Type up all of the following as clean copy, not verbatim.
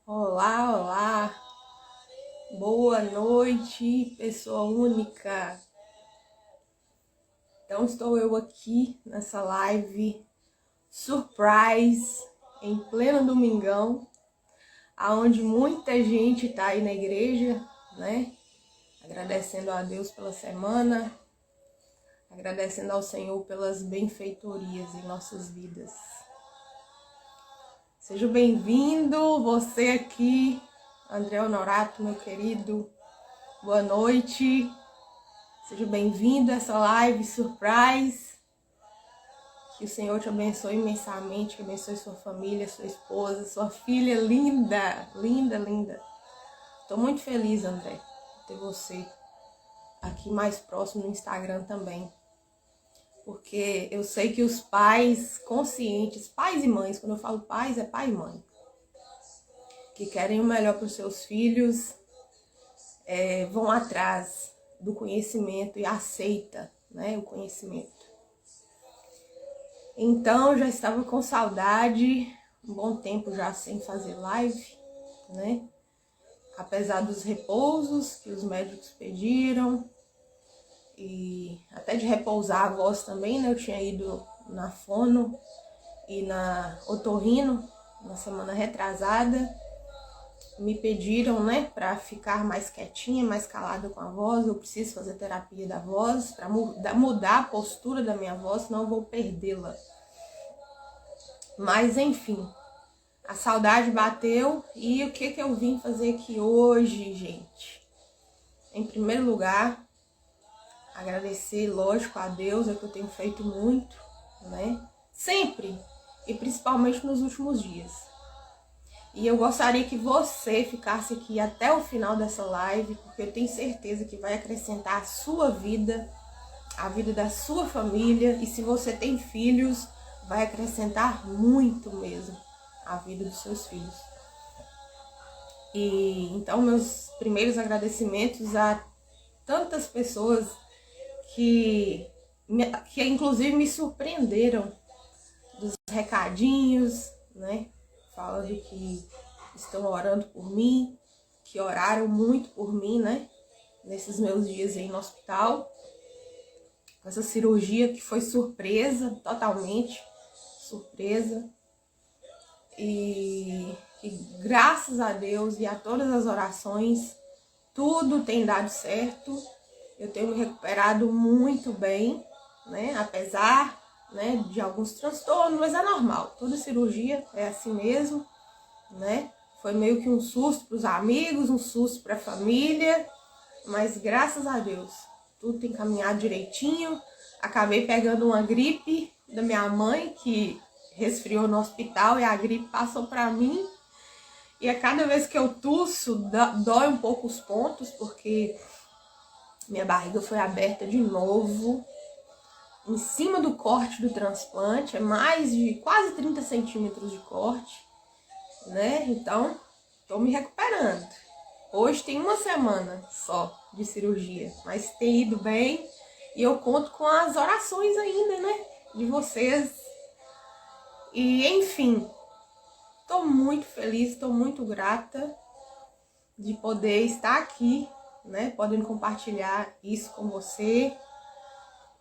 Olá, olá, boa noite, pessoa única. Então estou eu aqui nessa live surprise, em pleno domingão, aonde muita gente tá aí na igreja, né? Agradecendo a Deus pela semana, agradecendo ao Senhor pelas benfeitorias em nossas vidas. Seja bem-vindo, você aqui, André Honorato, meu querido, boa noite. Seja bem-vindo a essa live surprise. Que o Senhor te abençoe imensamente, que abençoe sua família, sua esposa, sua filha linda, linda, linda. Estou muito feliz, André, de ter você aqui mais próximo no Instagram também. Porque eu sei que os pais conscientes, pais e mães, quando eu falo pais, é pai e mãe, que querem o melhor para os seus filhos, vão atrás do conhecimento e aceita, né, o conhecimento. Então, já estava com saudade, um bom tempo já sem fazer live, né? Apesar dos repousos que os médicos pediram, e até de repousar a voz também, né? Eu tinha ido na fono e na otorrino na semana retrasada. Me pediram, né, para ficar mais quietinha, mais calada com a voz. Eu preciso fazer terapia da voz para mudar a postura da minha voz, senão eu vou perdê-la. Mas enfim, a saudade bateu e o que eu vim fazer aqui hoje, gente? Em primeiro lugar, agradecer, lógico, a Deus, é o que eu tenho feito muito, né? Sempre, e principalmente nos últimos dias. E eu gostaria que você ficasse aqui até o final dessa live, porque eu tenho certeza que vai acrescentar a sua vida, a vida da sua família, e se você tem filhos, vai acrescentar muito mesmo a vida dos seus filhos. E então meus primeiros agradecimentos a tantas pessoas que inclusive me surpreenderam dos recadinhos, né? Falando que estão orando por mim, que oraram muito por mim, né? Nesses meus dias aí no hospital. Essa cirurgia que foi surpresa, totalmente surpresa. E que graças a Deus e a todas as orações, tudo tem dado certo. Eu tenho me recuperado muito bem, né? Apesar, né, de alguns transtornos, mas é normal. Toda cirurgia é assim mesmo, né? Foi meio que um susto para os amigos, um susto para a família, mas graças a Deus, tudo tem caminhado direitinho. Acabei pegando uma gripe da minha mãe, que resfriou no hospital, e a gripe passou para mim. E a cada vez que eu tusso, dói um pouco os pontos, porque minha barriga foi aberta de novo, em cima do corte do transplante, é mais de quase 30 centímetros de corte, né? Então, tô me recuperando. Hoje tem uma semana só de cirurgia, mas tem ido bem e eu conto com as orações ainda, né? De vocês. E, enfim, tô muito feliz, tô muito grata de poder estar aqui, né? Podendo compartilhar isso com você.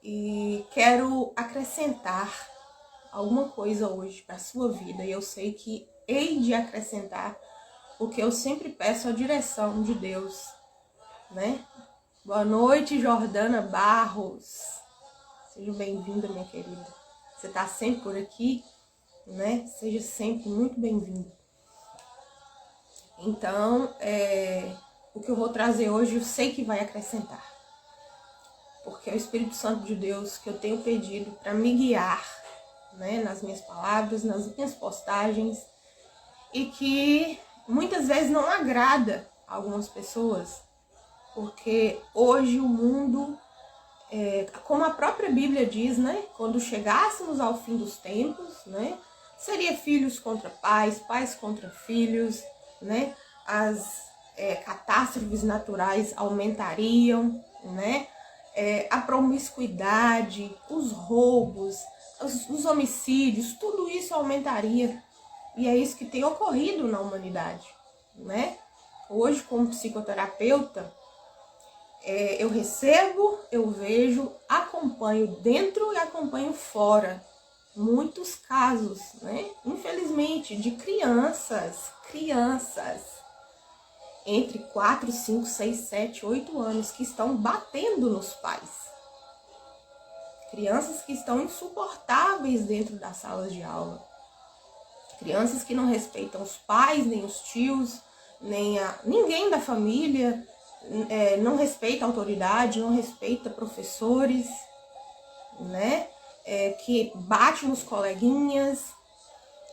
E quero acrescentar alguma coisa hoje para a sua vida. E eu sei que hei de acrescentar, porque eu sempre peço a direção de Deus, né? Boa noite, Jordana Barros. Seja bem-vinda, minha querida. Você está sempre por aqui, né? Seja sempre muito bem-vinda. Então, o que eu vou trazer hoje, eu sei que vai acrescentar. Porque é o Espírito Santo de Deus que eu tenho pedido para me guiar, né, nas minhas palavras, nas minhas postagens, e que muitas vezes não agrada a algumas pessoas, porque hoje o mundo, como a própria Bíblia diz, né, quando chegássemos ao fim dos tempos, né, seria filhos contra pais, pais contra filhos, né, as catástrofes naturais aumentariam, né, a promiscuidade, os roubos, os homicídios, tudo isso aumentaria. E é isso que tem ocorrido na humanidade. né? Hoje, como psicoterapeuta, eu recebo, eu vejo, acompanho dentro e acompanho fora muitos casos, né? Infelizmente, de crianças entre 4, 5, 6, 7, 8 anos que estão batendo nos pais. Crianças que estão insuportáveis dentro das salas de aula. Crianças que não respeitam os pais, nem os tios, ninguém da família, não respeita a autoridade, não respeita professores, né? Que bate nos coleguinhas.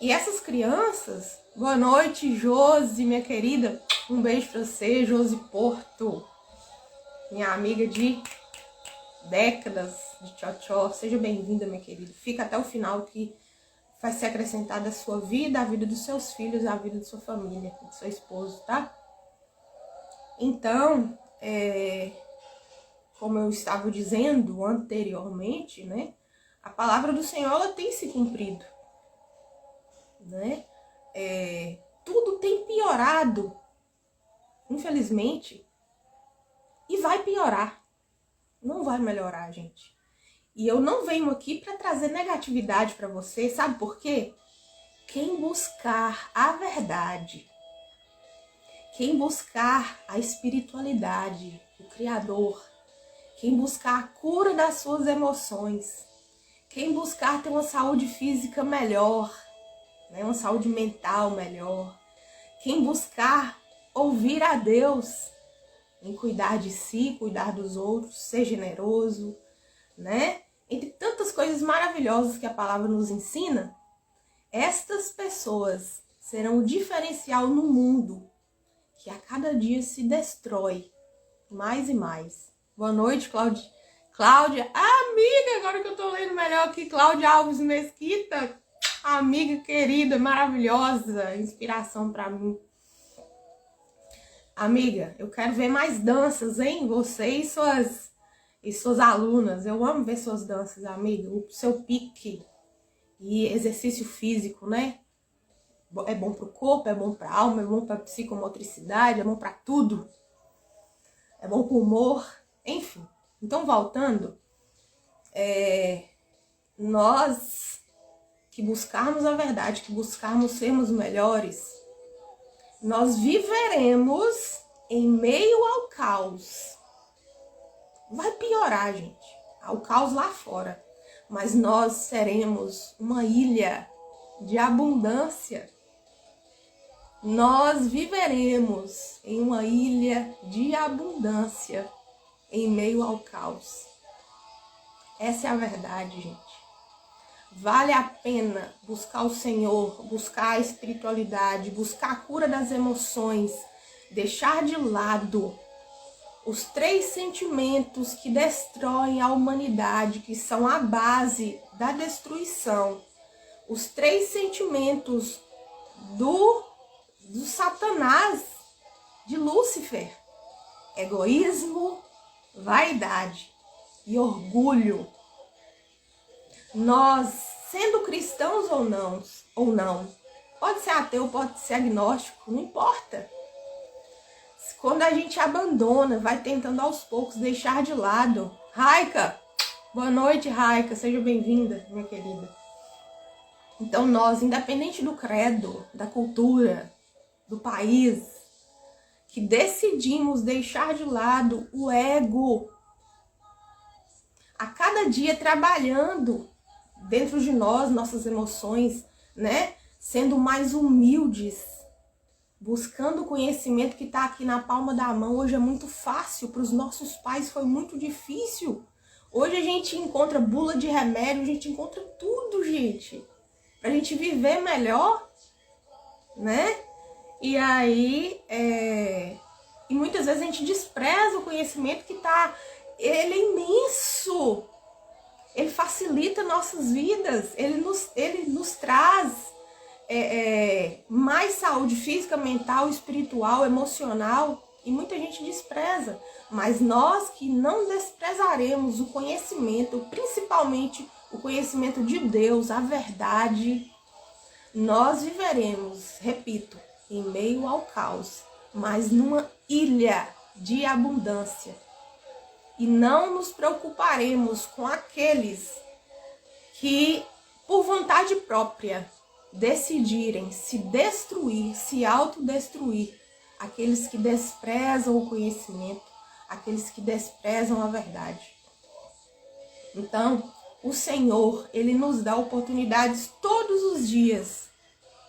E essas crianças, boa noite, Josi, minha querida, um beijo pra você, Josi Porto, minha amiga de décadas de tchó-tchó, seja bem-vinda, minha querida. Fica até o final que vai ser acrescentada a sua vida, a vida dos seus filhos, a vida de sua família, do seu esposo, tá? Então, como eu estava dizendo anteriormente, né? A palavra do Senhor, ela tem se cumprido, né? Tudo tem piorado, infelizmente, e vai piorar. Não vai melhorar, gente. E eu não venho aqui para trazer negatividade para você, sabe por quê? Quem buscar a verdade, quem buscar a espiritualidade, o Criador, quem buscar a cura das suas emoções, quem buscar ter uma saúde física melhor, né, uma saúde mental melhor, quem buscar ouvir a Deus, em cuidar de si, cuidar dos outros, ser generoso, né? Entre tantas coisas maravilhosas que a palavra nos ensina, estas pessoas serão o diferencial no mundo que a cada dia se destrói mais e mais. Boa noite, Cláudia. Cláudia, amiga, agora que eu tô lendo melhor aqui, Cláudia Alves Mesquita, amiga querida, maravilhosa, inspiração para mim. Amiga, eu quero ver mais danças, hein? Você e suas alunas. Eu amo ver suas danças, amiga. O seu pique e exercício físico, né? É bom pro corpo, é bom pra alma, é bom pra psicomotricidade, é bom pra tudo. É bom pro humor, enfim. Então, voltando, nós que buscarmos a verdade, que buscarmos sermos melhores, nós viveremos em meio ao caos. Vai piorar, gente. O caos lá fora. Mas nós seremos uma ilha de abundância. Nós viveremos em uma ilha de abundância em meio ao caos. Essa é a verdade, gente. Vale a pena buscar o Senhor, buscar a espiritualidade, buscar a cura das emoções, deixar de lado os 3 sentimentos que destroem a humanidade, que são a base da destruição. Os 3 sentimentos do Satanás, de Lúcifer: egoísmo, vaidade e orgulho. Nós, sendo cristãos ou não, pode ser ateu, pode ser agnóstico, não importa. Quando a gente abandona, vai tentando aos poucos deixar de lado. Raika, boa noite, Raika, seja bem-vinda, minha querida. Então nós, independente do credo, da cultura, do país, que decidimos deixar de lado o ego, a cada dia trabalhando dentro de nós, nossas emoções, né? Sendo mais humildes, buscando o conhecimento que está aqui na palma da mão. Hoje é muito fácil, para os nossos pais foi muito difícil. Hoje a gente encontra bula de remédio, a gente encontra tudo, gente, pra gente viver melhor, né? E aí, e muitas vezes a gente despreza o conhecimento que ele é imenso. Ele facilita nossas vidas, ele nos traz mais saúde física, mental, espiritual, emocional, e muita gente despreza. Mas nós que não desprezaremos o conhecimento, principalmente o conhecimento de Deus, a verdade, nós viveremos, repito, em meio ao caos, mas numa ilha de abundância. E não nos preocuparemos com aqueles que, por vontade própria, decidirem se destruir, se autodestruir, aqueles que desprezam o conhecimento, aqueles que desprezam a verdade. Então, o Senhor, Ele nos dá oportunidades todos os dias.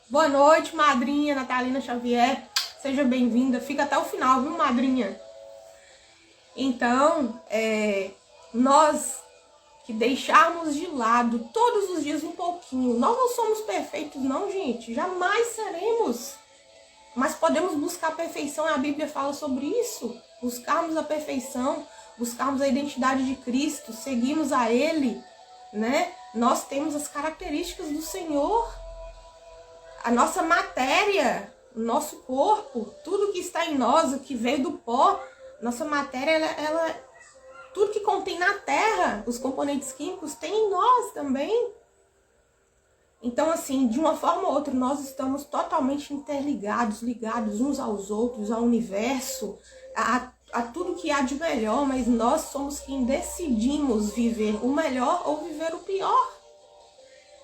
Boa noite, madrinha Natalina Xavier. Seja bem-vinda. Fica até o final, viu, madrinha? Então, nós que deixarmos de lado todos os dias um pouquinho. Nós não somos perfeitos não, gente. Jamais seremos. Mas podemos buscar a perfeição, e a Bíblia fala sobre isso. Buscarmos a perfeição, buscarmos a identidade de Cristo, seguirmos a Ele, né? Nós temos as características do Senhor. A nossa matéria, o nosso corpo, tudo que está em nós, o que veio do pó, nossa matéria, ela tudo que contém na terra, os componentes químicos, tem em nós também. Então, assim, de uma forma ou outra, nós estamos totalmente interligados, ligados uns aos outros, ao universo, a tudo que há de melhor, mas nós somos quem decidimos viver o melhor ou viver o pior,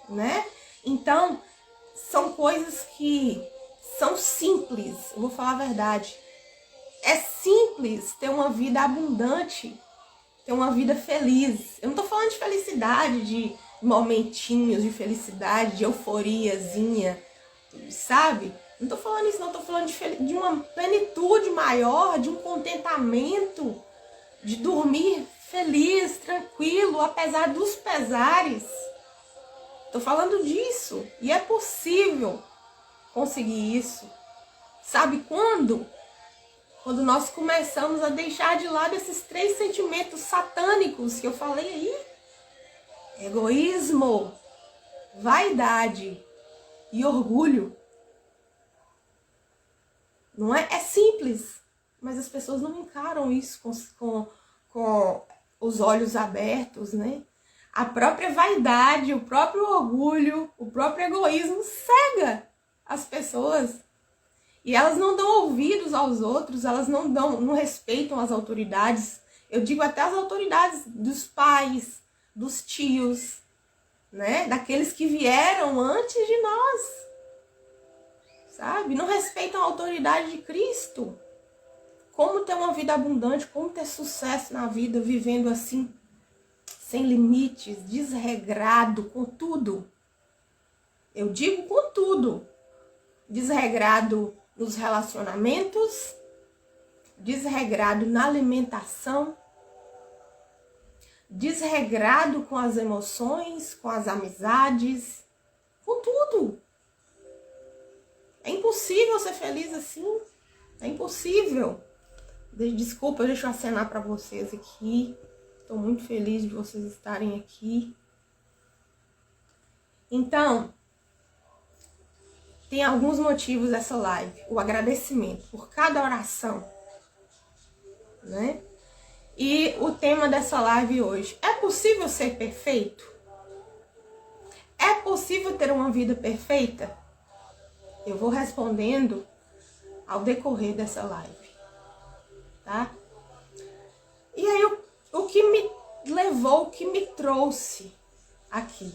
né? Então, são coisas que são simples, eu vou falar a verdade. É simples ter uma vida abundante, ter uma vida feliz. Eu não tô falando de felicidade, de momentinhos de felicidade, de euforiazinha, sabe? Não tô falando isso, não. Tô falando de uma plenitude maior, de um contentamento, de dormir feliz, tranquilo, apesar dos pesares. Tô falando disso. E é possível conseguir isso. Sabe quando? Quando nós começamos a deixar de lado esses 3 sentimentos satânicos que eu falei aí. Egoísmo, vaidade e orgulho. Não é? É simples, mas as pessoas não encaram isso com os olhos abertos, né? A própria vaidade, o próprio orgulho, o próprio egoísmo cega as pessoas. E elas não dão ouvidos aos outros, elas não respeitam as autoridades. Eu digo até as autoridades dos pais, dos tios, né? Daqueles que vieram antes de nós, sabe? Não respeitam a autoridade de Cristo. Como ter uma vida abundante, como ter sucesso na vida, vivendo assim, sem limites, desregrado, com tudo. Eu digo com tudo. Desregrado nos relacionamentos, desregrado na alimentação, desregrado com as emoções, com as amizades, com tudo. É impossível ser feliz assim. É impossível. Desculpa, deixa eu acenar para vocês aqui. Estou muito feliz de vocês estarem aqui. Então, tem alguns motivos dessa live. O agradecimento por cada oração, né? E o tema dessa live hoje: é possível ser perfeito? É possível ter uma vida perfeita? Eu vou respondendo ao decorrer dessa live, tá? E aí, o que me levou, o que me trouxe aqui?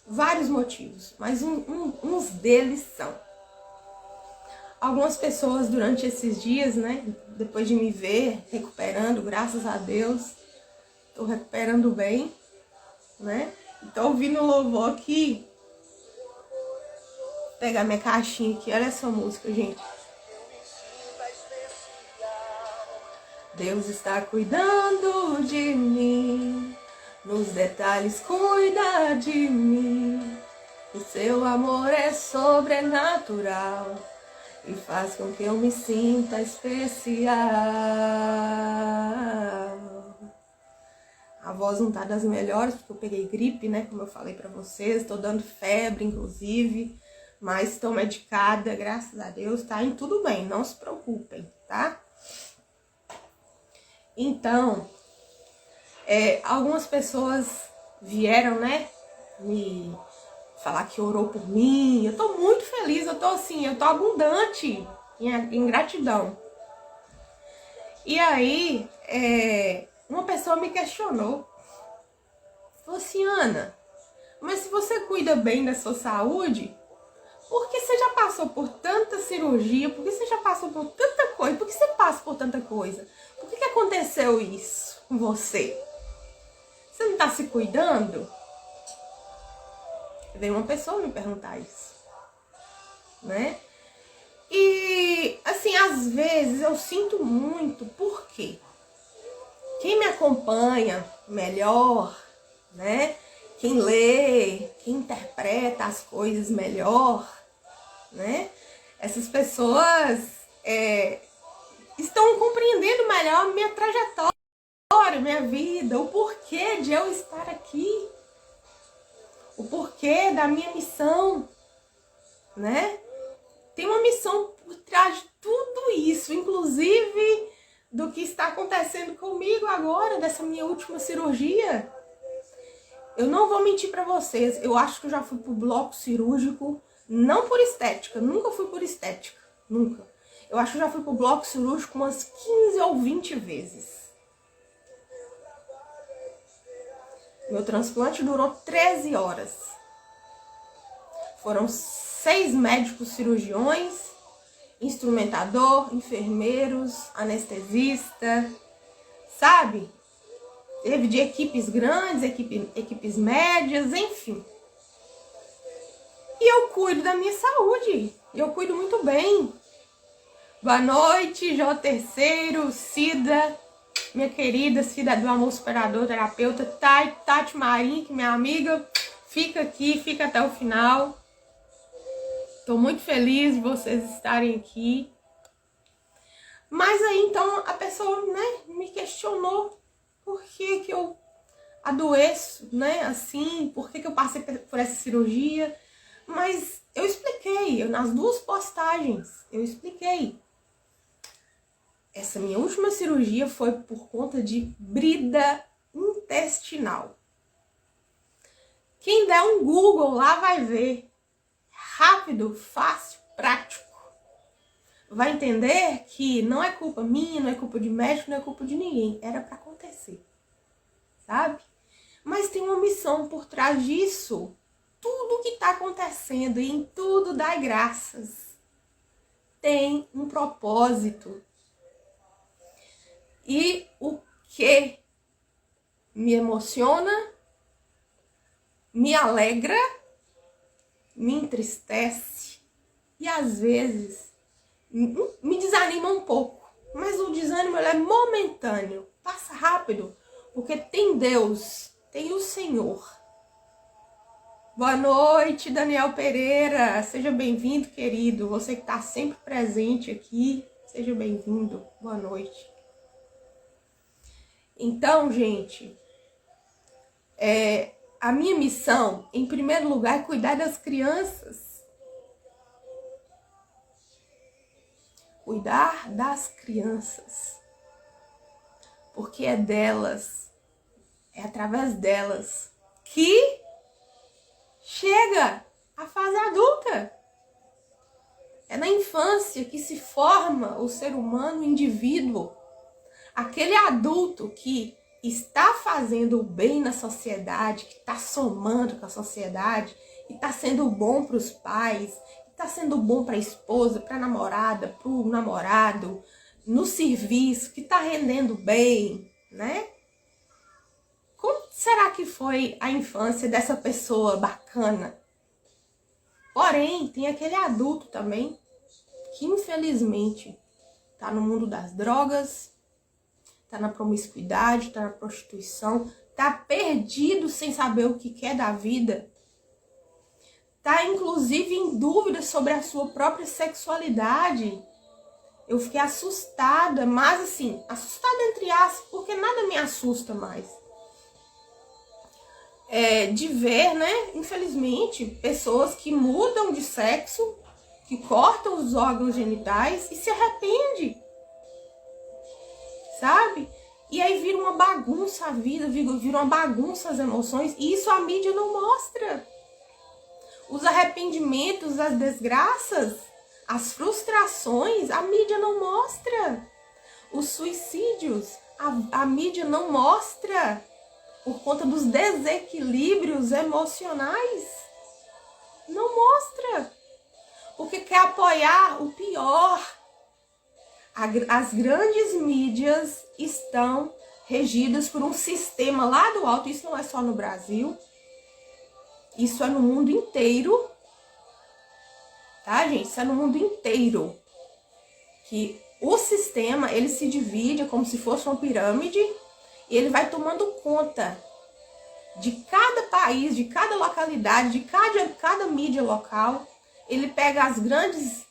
Vários motivos, mas uns deles são: algumas pessoas durante esses dias, né, depois de me ver recuperando, graças a Deus, tô recuperando bem, né? Tô ouvindo o louvor aqui. Vou pegar minha caixinha aqui, olha essa música, gente. Deus está cuidando de mim, nos detalhes cuida de mim. O seu amor é sobrenatural e faz com que eu me sinta especial. A voz não tá das melhores, porque eu peguei gripe, né? Como eu falei pra vocês, tô dando febre, inclusive, mas estou medicada, graças a Deus, tá indo tudo bem, não se preocupem, tá? Então, algumas pessoas vieram, né, me falar que orou por mim. Eu tô muito feliz, eu tô abundante em gratidão. E aí, uma pessoa me questionou. Falou assim, Ana, mas se você cuida bem da sua saúde, por que você já passou por tanta cirurgia? Por que você já passou por tanta coisa? Por que você passa por tanta coisa? Por que aconteceu isso com você? Você não tá se cuidando? Veio uma pessoa me perguntar isso, né? E, assim, às vezes eu sinto muito, por quê? Quem me acompanha melhor, né? Quem lê, quem interpreta as coisas melhor, né? Essas pessoas estão compreendendo melhor minha trajetória, minha vida, o porquê de eu estar aqui, o porquê da minha missão, né? Tem uma missão por trás de tudo isso, inclusive do que está acontecendo comigo agora, dessa minha última cirurgia. Eu não vou mentir pra vocês, eu acho que eu já fui pro bloco cirúrgico, não por estética, nunca fui por estética, nunca. Eu acho que eu já fui pro bloco cirúrgico umas 15 ou 20 vezes. Meu transplante durou 13 horas. Foram 6 médicos cirurgiões, instrumentador, enfermeiros, anestesista, sabe? Teve de equipes grandes, equipes médias, enfim. E eu cuido da minha saúde. Eu cuido muito bem. Boa noite, Jó Terceiro, Cida, minha querida Cida do Amor Superador, terapeuta, Tati Marim, que é minha amiga. Fica aqui, fica até o final. Tô muito feliz de vocês estarem aqui. Mas aí, então, a pessoa, né, me questionou por que que eu adoeço, né, assim, por que que eu passei por essa cirurgia. Mas eu expliquei, nas 2 postagens, eu expliquei. Essa minha última cirurgia foi por conta de brida intestinal. Quem der um Google lá vai ver. Rápido, fácil, prático. Vai entender que não é culpa minha, não é culpa de médico, não é culpa de ninguém. Era pra acontecer, sabe? Mas tem uma missão por trás disso. Tudo que tá acontecendo e em tudo dá graças. Tem um propósito. E o que me emociona, me alegra, me entristece e às vezes me desanima um pouco. Mas o desânimo é momentâneo, passa rápido, porque tem Deus, tem o Senhor. Boa noite, Daniel Pereira, seja bem-vindo, querido. Você que está sempre presente aqui, seja bem-vindo. Boa noite. Então, gente, a minha missão, em primeiro lugar, é cuidar das crianças. Cuidar das crianças. Porque é delas, é através delas que chega a fase adulta. É na infância que se forma o ser humano, o indivíduo. Aquele adulto que está fazendo o bem na sociedade, que está somando com a sociedade, e está sendo bom para os pais, está sendo bom para a esposa, para a namorada, para o namorado, no serviço, que está rendendo bem, né? Como será que foi a infância dessa pessoa bacana? Porém, tem aquele adulto também que infelizmente está no mundo das drogas, tá na promiscuidade, tá na prostituição, tá perdido sem saber o que quer da vida, tá inclusive em dúvida sobre a sua própria sexualidade. Eu fiquei assustada, mas assim, assustada entre aspas, porque nada me assusta mais. De ver, né, infelizmente, pessoas que mudam de sexo, que cortam os órgãos genitais e se arrependem. Sabe? E aí vira uma bagunça a vida, vira uma bagunça as emoções, e isso a mídia não mostra. Os arrependimentos, as desgraças, as frustrações, a mídia não mostra. Os suicídios, a mídia não mostra. Por conta dos desequilíbrios emocionais. Não mostra. Porque quer apoiar o pior. As grandes mídias estão regidas por um sistema lá do alto. Isso não é só no Brasil. Isso é no mundo inteiro. Tá, gente? Isso é no mundo inteiro. Que o sistema, ele se divide como se fosse uma pirâmide. E ele vai tomando conta de cada país, de cada localidade, de cada mídia local. Ele pega os grandes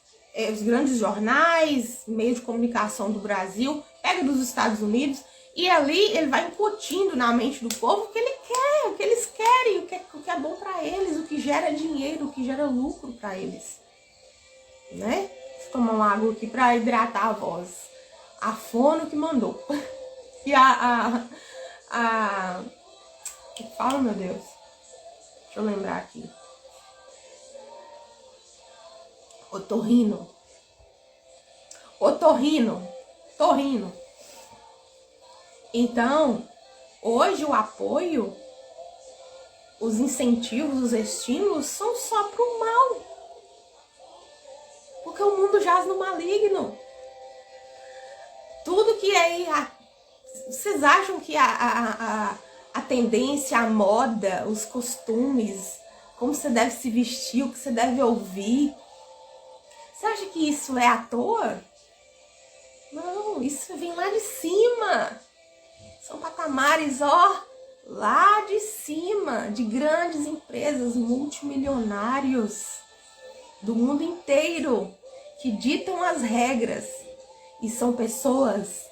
jornais, meios de comunicação do Brasil, pega dos Estados Unidos, e ali ele vai incutindo na mente do povo o que ele quer, o que eles querem, o que é bom para eles, o que gera dinheiro, o que gera lucro para eles. Né? Vou tomar uma água aqui para hidratar a voz. A fono que mandou. E que fala, meu Deus? Deixa eu lembrar aqui. Otorrino. Então, hoje o apoio, os incentivos, os estímulos são só pro mal. Porque o mundo jaz no maligno. Tudo que é... Vocês acham que a tendência, a moda, os costumes, como você deve se vestir, o que você deve ouvir... Você acha que isso é à toa? Não, isso vem lá de cima. São patamares, ó, lá de cima, de grandes empresas multimilionários do mundo inteiro, que ditam as regras. E são pessoas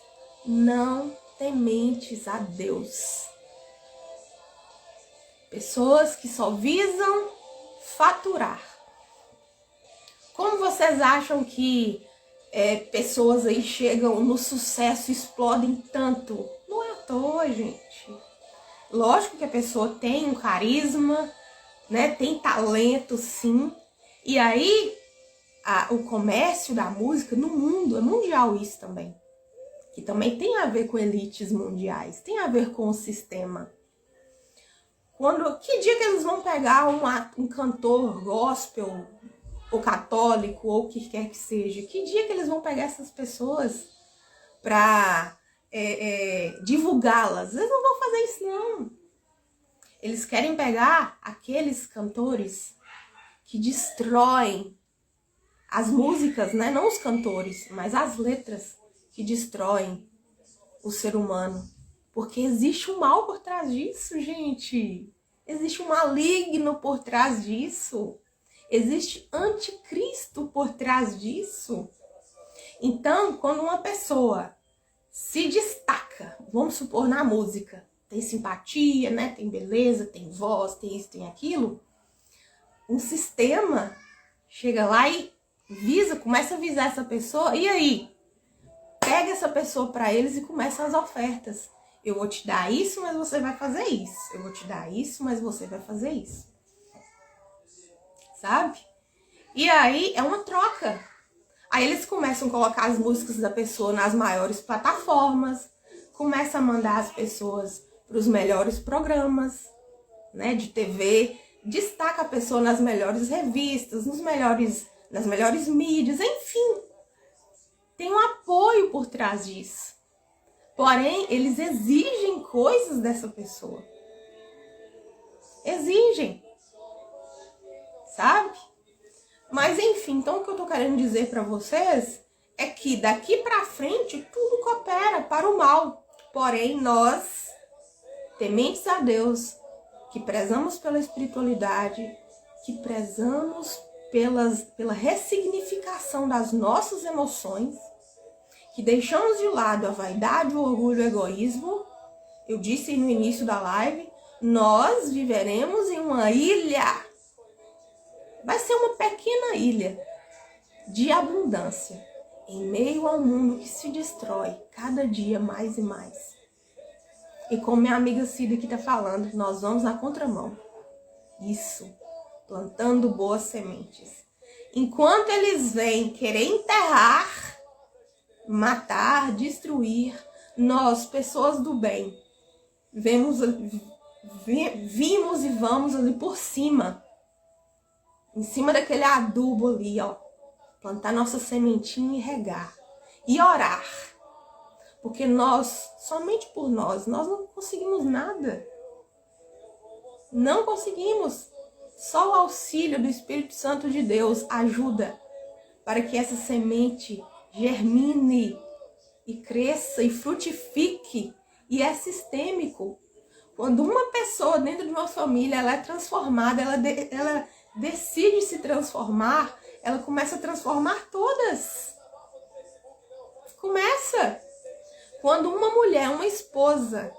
não tementes a Deus. Pessoas que só visam faturar. Como vocês acham que pessoas aí chegam no sucesso, explodem tanto? Não é à toa, gente. Lógico que a pessoa tem um carisma, né? Tem talento, sim. E aí, o comércio da música no mundo, é mundial isso também. Que também tem a ver com elites mundiais, tem a ver com o sistema. Que dia que eles vão pegar um cantor gospel, ou católico, ou o que quer que seja, que dia que eles vão pegar essas pessoas para divulgá-las? Eles não vão fazer isso, não. Eles querem pegar aqueles cantores que destroem as músicas, né? Não os cantores, mas as letras que destroem o ser humano. Porque existe um mal por trás disso, gente. Existe um maligno por trás disso. Existe anticristo por trás disso. Então, quando uma pessoa se destaca, vamos supor na música, tem simpatia, né? Tem beleza, tem voz, tem isso, tem aquilo, um sistema chega lá e começa a visar essa pessoa, e aí? Pega essa pessoa para eles e começa as ofertas. Eu vou te dar isso, mas você vai fazer isso. Eu vou te dar isso, mas você vai fazer isso. Sabe? E aí é uma troca. Aí eles começam a colocar as músicas da pessoa nas maiores plataformas, começam a mandar as pessoas para os melhores programas, né, de TV, destaca a pessoa nas melhores revistas, nas melhores mídias, enfim. Tem um apoio por trás disso. Porém, eles exigem coisas dessa pessoa. Exigem. Sabe? Mas enfim, então o que eu tô querendo dizer para vocês é que daqui para frente tudo coopera para o mal. Porém, nós, tementes a Deus, que prezamos pela espiritualidade, que prezamos pela ressignificação das nossas emoções, que deixamos de lado a vaidade, o orgulho, o egoísmo. Eu disse no início da live, nós viveremos em uma ilha. Vai ser uma pequena ilha de abundância, em meio ao mundo que se destrói cada dia mais e mais. E como minha amiga Cida aqui tá falando, nós vamos na contramão. Isso. plantando boas sementes. Enquanto eles vêm querer enterrar, matar, destruir, nós, pessoas do bem, vimos e vamos ali por cima, em cima daquele adubo ali, ó, plantar nossa sementinha e regar, e orar, porque nós, somente por nós não conseguimos nada, não conseguimos, só o auxílio do Espírito Santo de Deus ajuda para que essa semente germine e cresça e frutifique, e é sistêmico. Quando uma pessoa dentro de uma família ela é transformada, ela decide se transformar, ela começa a transformar todas. Começa. Quando uma mulher, uma esposa,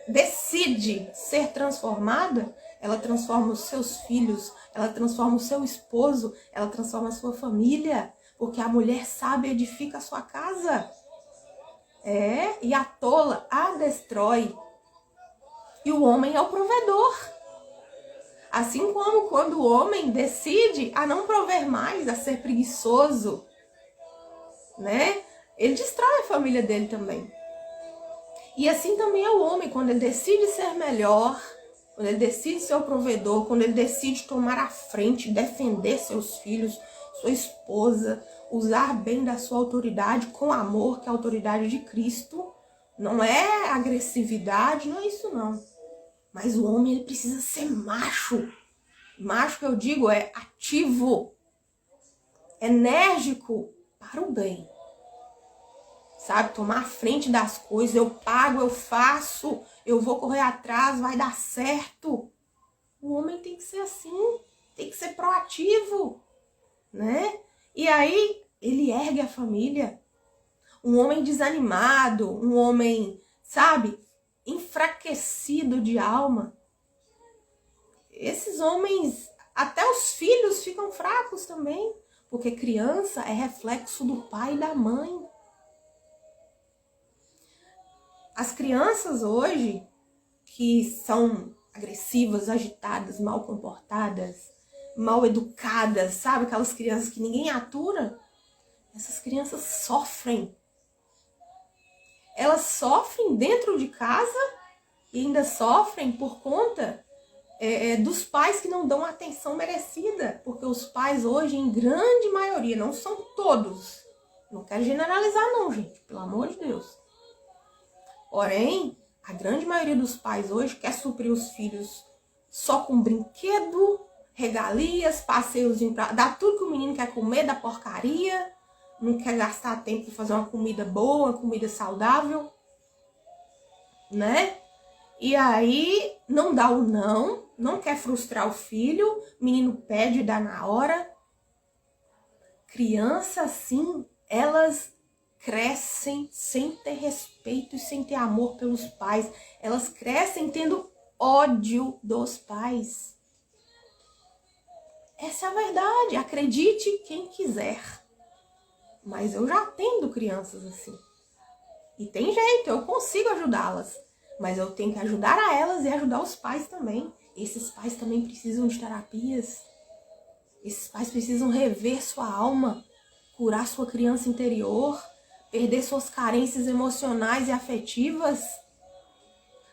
decide ser transformada, ela transforma os seus filhos, ela transforma o seu esposo, ela transforma a sua família, porque a mulher sábia edifica a sua casa. E a tola a destrói. E o homem é o provedor. Assim como quando o homem decide a não prover mais, a ser preguiçoso, né? Ele destrói a família dele também. E assim também é o homem, quando ele decide ser melhor, quando ele decide ser o provedor, quando ele decide tomar a frente, defender seus filhos, sua esposa, usar bem da sua autoridade com amor, que é a autoridade de Cristo. Não é agressividade, não é isso não. Mas o homem, ele precisa ser macho. Macho que eu digo é ativo, enérgico para o bem. Sabe, tomar a frente das coisas, eu pago, eu faço, eu vou correr atrás, vai dar certo. O homem tem que ser assim, tem que ser proativo, né? E aí, ele ergue a família. Um homem desanimado, um homem, sabe, enfraquecido de alma. Esses homens, até os filhos ficam fracos também, porque criança é reflexo do pai e da mãe. As crianças hoje, que são agressivas, agitadas, mal comportadas, mal educadas, sabe? Aquelas crianças que ninguém atura, essas crianças sofrem. Elas sofrem dentro de casa e ainda sofrem por conta dos pais que não dão a atenção merecida. Porque os pais hoje, em grande maioria, não são todos. Não quero generalizar não, gente, pelo amor de Deus. Porém, a grande maioria dos pais hoje quer suprir os filhos só com brinquedo, regalias, passeiozinho pra dar tudo que o menino quer comer, da porcaria, não quer gastar tempo para fazer uma comida boa, uma comida saudável, né? E aí não dá o não quer frustrar o filho, o menino pede e dá na hora. Criança assim, elas crescem sem ter respeito e sem ter amor pelos pais. Elas crescem tendo ódio dos pais. Essa é a verdade. Acredite quem quiser. Mas eu já atendo crianças assim. E tem jeito, eu consigo ajudá-las. Mas eu tenho que ajudar a elas e ajudar os pais também. Esses pais também precisam de terapias. Esses pais precisam rever sua alma, curar sua criança interior, perder suas carências emocionais e afetivas,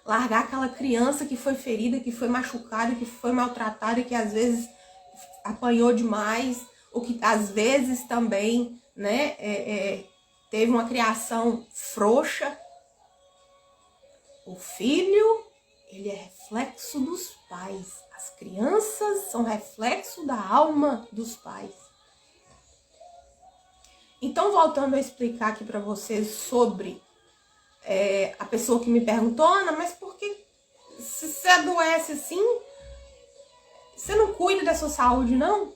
largar aquela criança que foi ferida, que foi machucada, que foi maltratada, que às vezes apanhou demais, ou que às vezes também, né, teve uma criação frouxa. O filho, ele é reflexo dos pais. As crianças são reflexo da alma dos pais. Então, voltando a explicar aqui para vocês sobre a pessoa que me perguntou, Ana, mas por que se você adoece assim, você não cuida da sua saúde, não?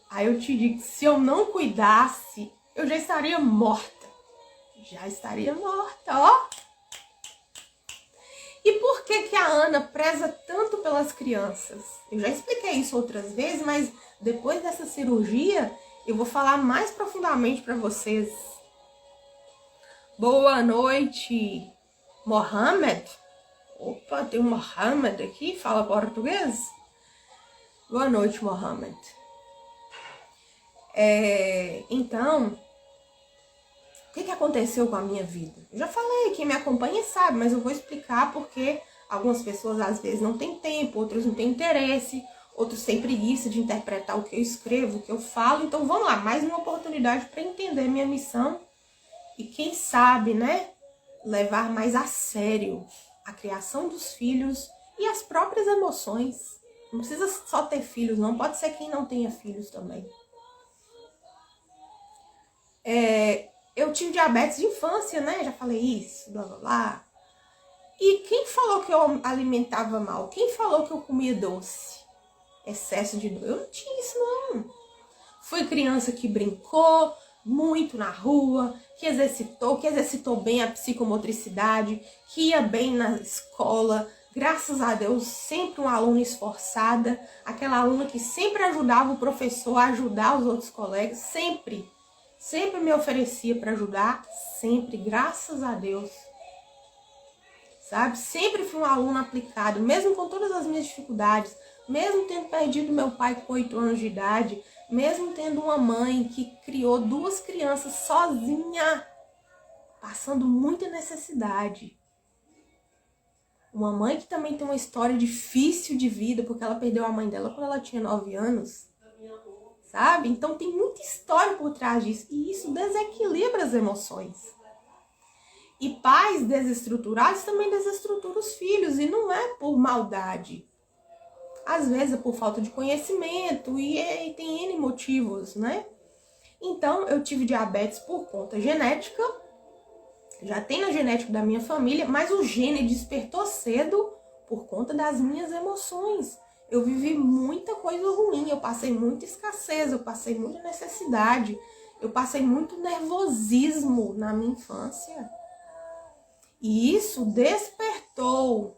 Aí eu te digo, se eu não cuidasse, eu já estaria morta. Já estaria morta, ó. E por que a Ana preza tanto pelas crianças? Eu já expliquei isso outras vezes, mas depois dessa cirurgia, eu vou falar mais profundamente para vocês. Boa noite, Mohamed. Opa, tem um Mohamed aqui, fala português? Boa noite, Mohamed. Então, o que aconteceu com a minha vida? Eu já falei, quem me acompanha sabe, mas eu vou explicar porque algumas pessoas às vezes não têm tempo, outros não têm interesse, outros têm preguiça de interpretar o que eu escrevo, o que eu falo. Então vamos lá, mais uma oportunidade para entender minha missão e quem sabe, né, levar mais a sério a criação dos filhos e as próprias emoções. Não precisa só ter filhos, não. Pode ser quem não tenha filhos também. Eu tive diabetes de infância, né? Já falei isso, blá blá blá. E quem falou que eu alimentava mal? Quem falou que eu comia doce? Excesso de doce? Eu não tinha isso, não. Fui criança que brincou muito na rua, que exercitou bem a psicomotricidade, que ia bem na escola. Graças a Deus, sempre uma aluna esforçada, aquela aluna que sempre ajudava o professor a ajudar os outros colegas, sempre me oferecia para ajudar, sempre, graças a Deus. Sabe? Sempre fui uma aluna aplicada, mesmo com todas as minhas dificuldades, mesmo tendo perdido meu pai com 8 anos de idade, mesmo tendo uma mãe que criou 2 crianças sozinha, passando muita necessidade. Uma mãe que também tem uma história difícil de vida, porque ela perdeu a mãe dela quando ela tinha 9 anos. Sabe? Então tem muita história por trás disso. E isso desequilibra as emoções. E pais desestruturados também desestruturam os filhos. E não é por maldade. Às vezes é por falta de conhecimento. E tem N motivos, né? Então eu tive diabetes por conta genética. Já tem na genética da minha família, mas o gene despertou cedo por conta das minhas emoções. Eu vivi muita coisa ruim, eu passei muita escassez, eu passei muita necessidade, eu passei muito nervosismo na minha infância. E isso despertou.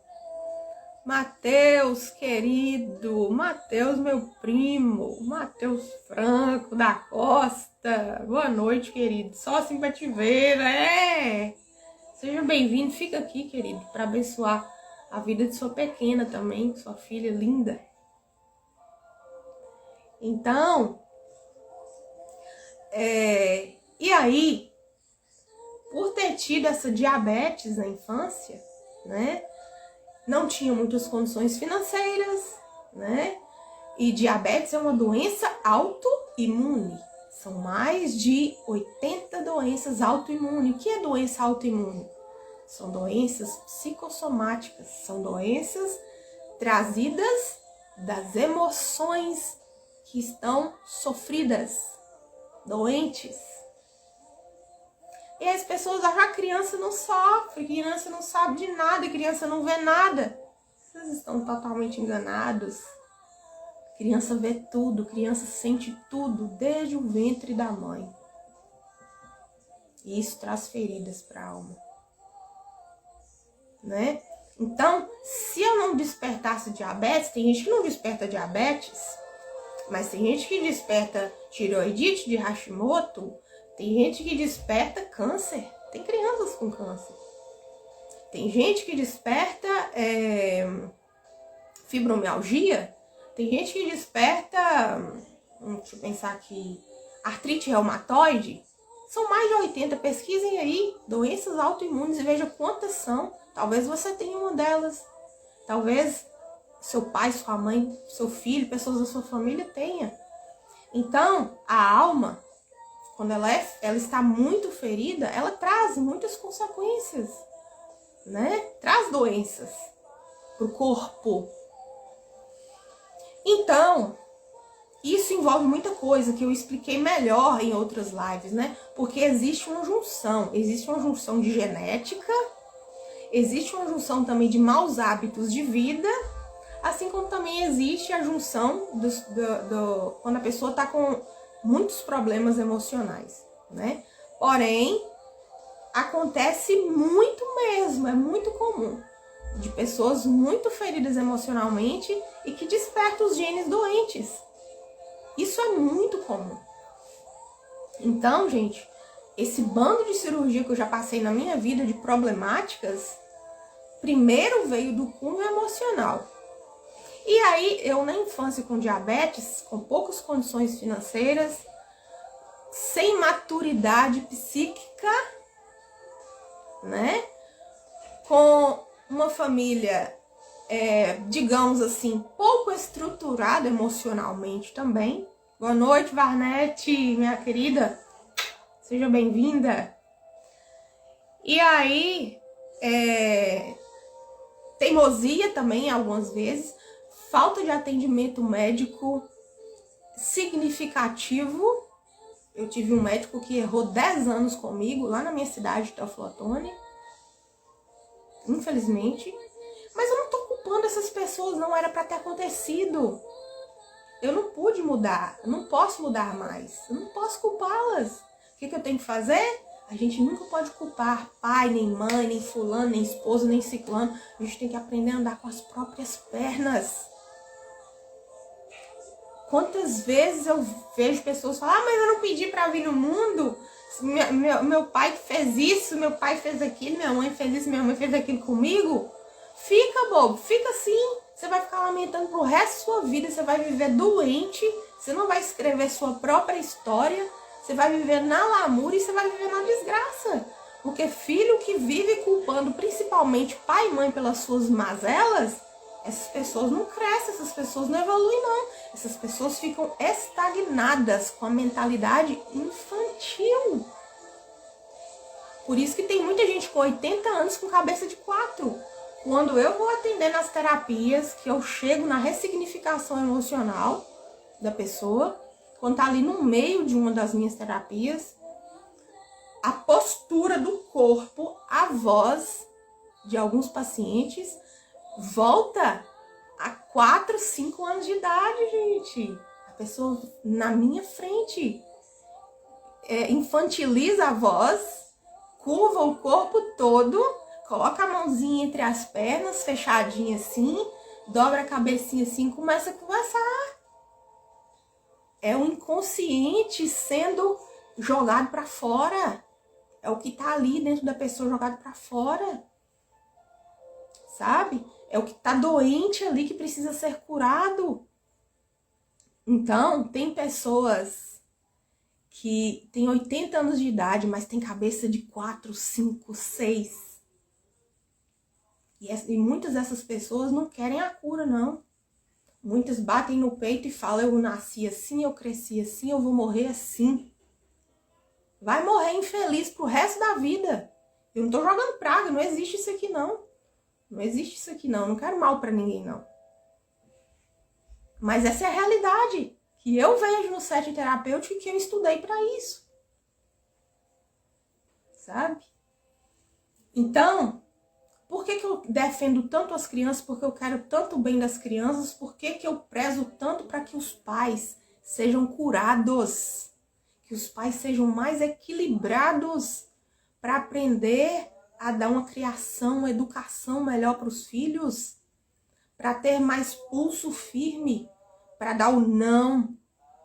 Mateus, querido, Mateus, meu primo, Mateus Franco da Costa, boa noite, querido, só assim pra te ver, né? Seja bem-vindo, fica aqui, querido, para abençoar a vida de sua pequena também, sua filha linda. Então, e aí, por ter tido essa diabetes na infância, né? Não tinha muitas condições financeiras, né? E diabetes é uma doença autoimune. São mais de 80 doenças autoimunes. O que é doença autoimune? São doenças psicossomáticas. São doenças trazidas das emoções que estão sofridas, doentes. E as pessoas acham que a criança não sofre, criança não sabe de nada, criança não vê nada. Vocês estão totalmente enganados. Criança vê tudo, criança sente tudo desde o ventre da mãe. E isso traz feridas para a alma. Né? Então, se eu não despertasse diabetes, tem gente que não desperta diabetes, mas tem gente que desperta tireoidite de Hashimoto, tem gente que desperta câncer, tem crianças com câncer. Tem gente que desperta fibromialgia, tem gente que desperta, deixa eu pensar aqui, artrite reumatoide. São mais de 80, pesquisem aí, doenças autoimunes e veja quantas são. Talvez você tenha uma delas, talvez seu pai, sua mãe, seu filho, pessoas da sua família tenha. Então, a alma, quando ela está muito ferida, ela traz muitas consequências, né? Traz doenças para o corpo. Então, isso envolve muita coisa que eu expliquei melhor em outras lives, né? Porque existe uma junção de genética, existe uma junção também de maus hábitos de vida, assim como também existe a junção quando a pessoa está com muitos problemas emocionais, né? Porém, acontece muito mesmo, é muito comum, de pessoas muito feridas emocionalmente e que despertam os genes doentes. Isso é muito comum. Então, gente, esse bando de cirurgia que eu já passei na minha vida de problemáticas, primeiro veio do cunho emocional. E aí, eu na infância com diabetes, com poucas condições financeiras, sem maturidade psíquica, né? Com uma família, digamos assim, pouco estruturada emocionalmente também. Boa noite, Varnete, minha querida. Seja bem-vinda. E aí, teimosia também, algumas vezes, falta de atendimento médico significativo. Eu tive um médico que errou 10 anos comigo, lá na minha cidade, Teoflotone. Infelizmente. Mas eu não tô culpando essas pessoas, não era pra ter acontecido. Eu não pude mudar, eu não posso mudar mais. Eu não posso culpá-las. O que eu tenho que fazer? A gente nunca pode culpar pai, nem mãe, nem fulano, nem esposo, nem ciclano. A gente tem que aprender a andar com as próprias pernas. Quantas vezes eu vejo pessoas falar, mas eu não pedi pra vir no mundo. Meu pai que fez isso, meu pai fez aquilo, minha mãe fez isso, minha mãe fez aquilo comigo. Fica, bobo, fica assim. Você vai ficar lamentando pro resto da sua vida, você vai viver doente, você não vai escrever sua própria história, você vai viver na lamúria e você vai viver na desgraça. Porque filho que vive culpando principalmente pai e mãe pelas suas mazelas, essas pessoas não crescem, essas pessoas não evoluem não. Essas pessoas ficam estagnadas com a mentalidade infantil. Por isso que tem muita gente com 80 anos com cabeça de 4. Quando eu vou atender nas terapias, que eu chego na ressignificação emocional da pessoa, quando tá ali no meio de uma das minhas terapias, a postura do corpo, a voz de alguns pacientes volta a 4, 5 anos de idade, gente. A pessoa na minha frente infantiliza a voz, curva o corpo todo, coloca a mãozinha entre as pernas, fechadinha assim, dobra a cabecinha assim e começa a conversar. É o inconsciente sendo jogado para fora. É o que tá ali dentro da pessoa jogado para fora. Sabe? É o que tá doente ali que precisa ser curado. Então, tem pessoas que têm 80 anos de idade, mas tem cabeça de 4, 5, 6. E muitas dessas pessoas não querem a cura, não. Muitas batem no peito e falam, eu nasci assim, eu cresci assim, eu vou morrer assim. Vai morrer infeliz pro resto da vida. Eu não tô jogando praga, não existe isso aqui não. Não existe isso aqui não, não quero mal pra ninguém não. Mas essa é a realidade que eu vejo no setting terapêutico e que eu estudei pra isso. Sabe? Então, por que eu defendo tanto as crianças? Porque eu quero tanto o bem das crianças? Por que eu prezo tanto para que os pais sejam curados? Que os pais sejam mais equilibrados para aprender a dar uma criação, uma educação melhor para os filhos? Para ter mais pulso firme, para dar o não,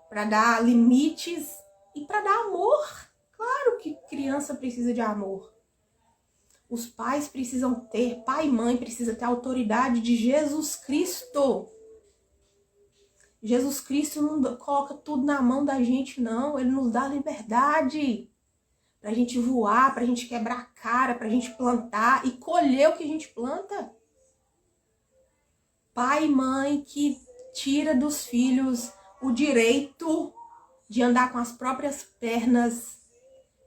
para dar limites e para dar amor. Claro que criança precisa de amor. Os pais precisam ter, pai e mãe precisa ter a autoridade de Jesus Cristo. Jesus Cristo não coloca tudo na mão da gente, não. Ele nos dá liberdade pra gente voar, pra gente quebrar a cara, pra gente plantar e colher o que a gente planta. Pai e mãe que tira dos filhos o direito de andar com as próprias pernas,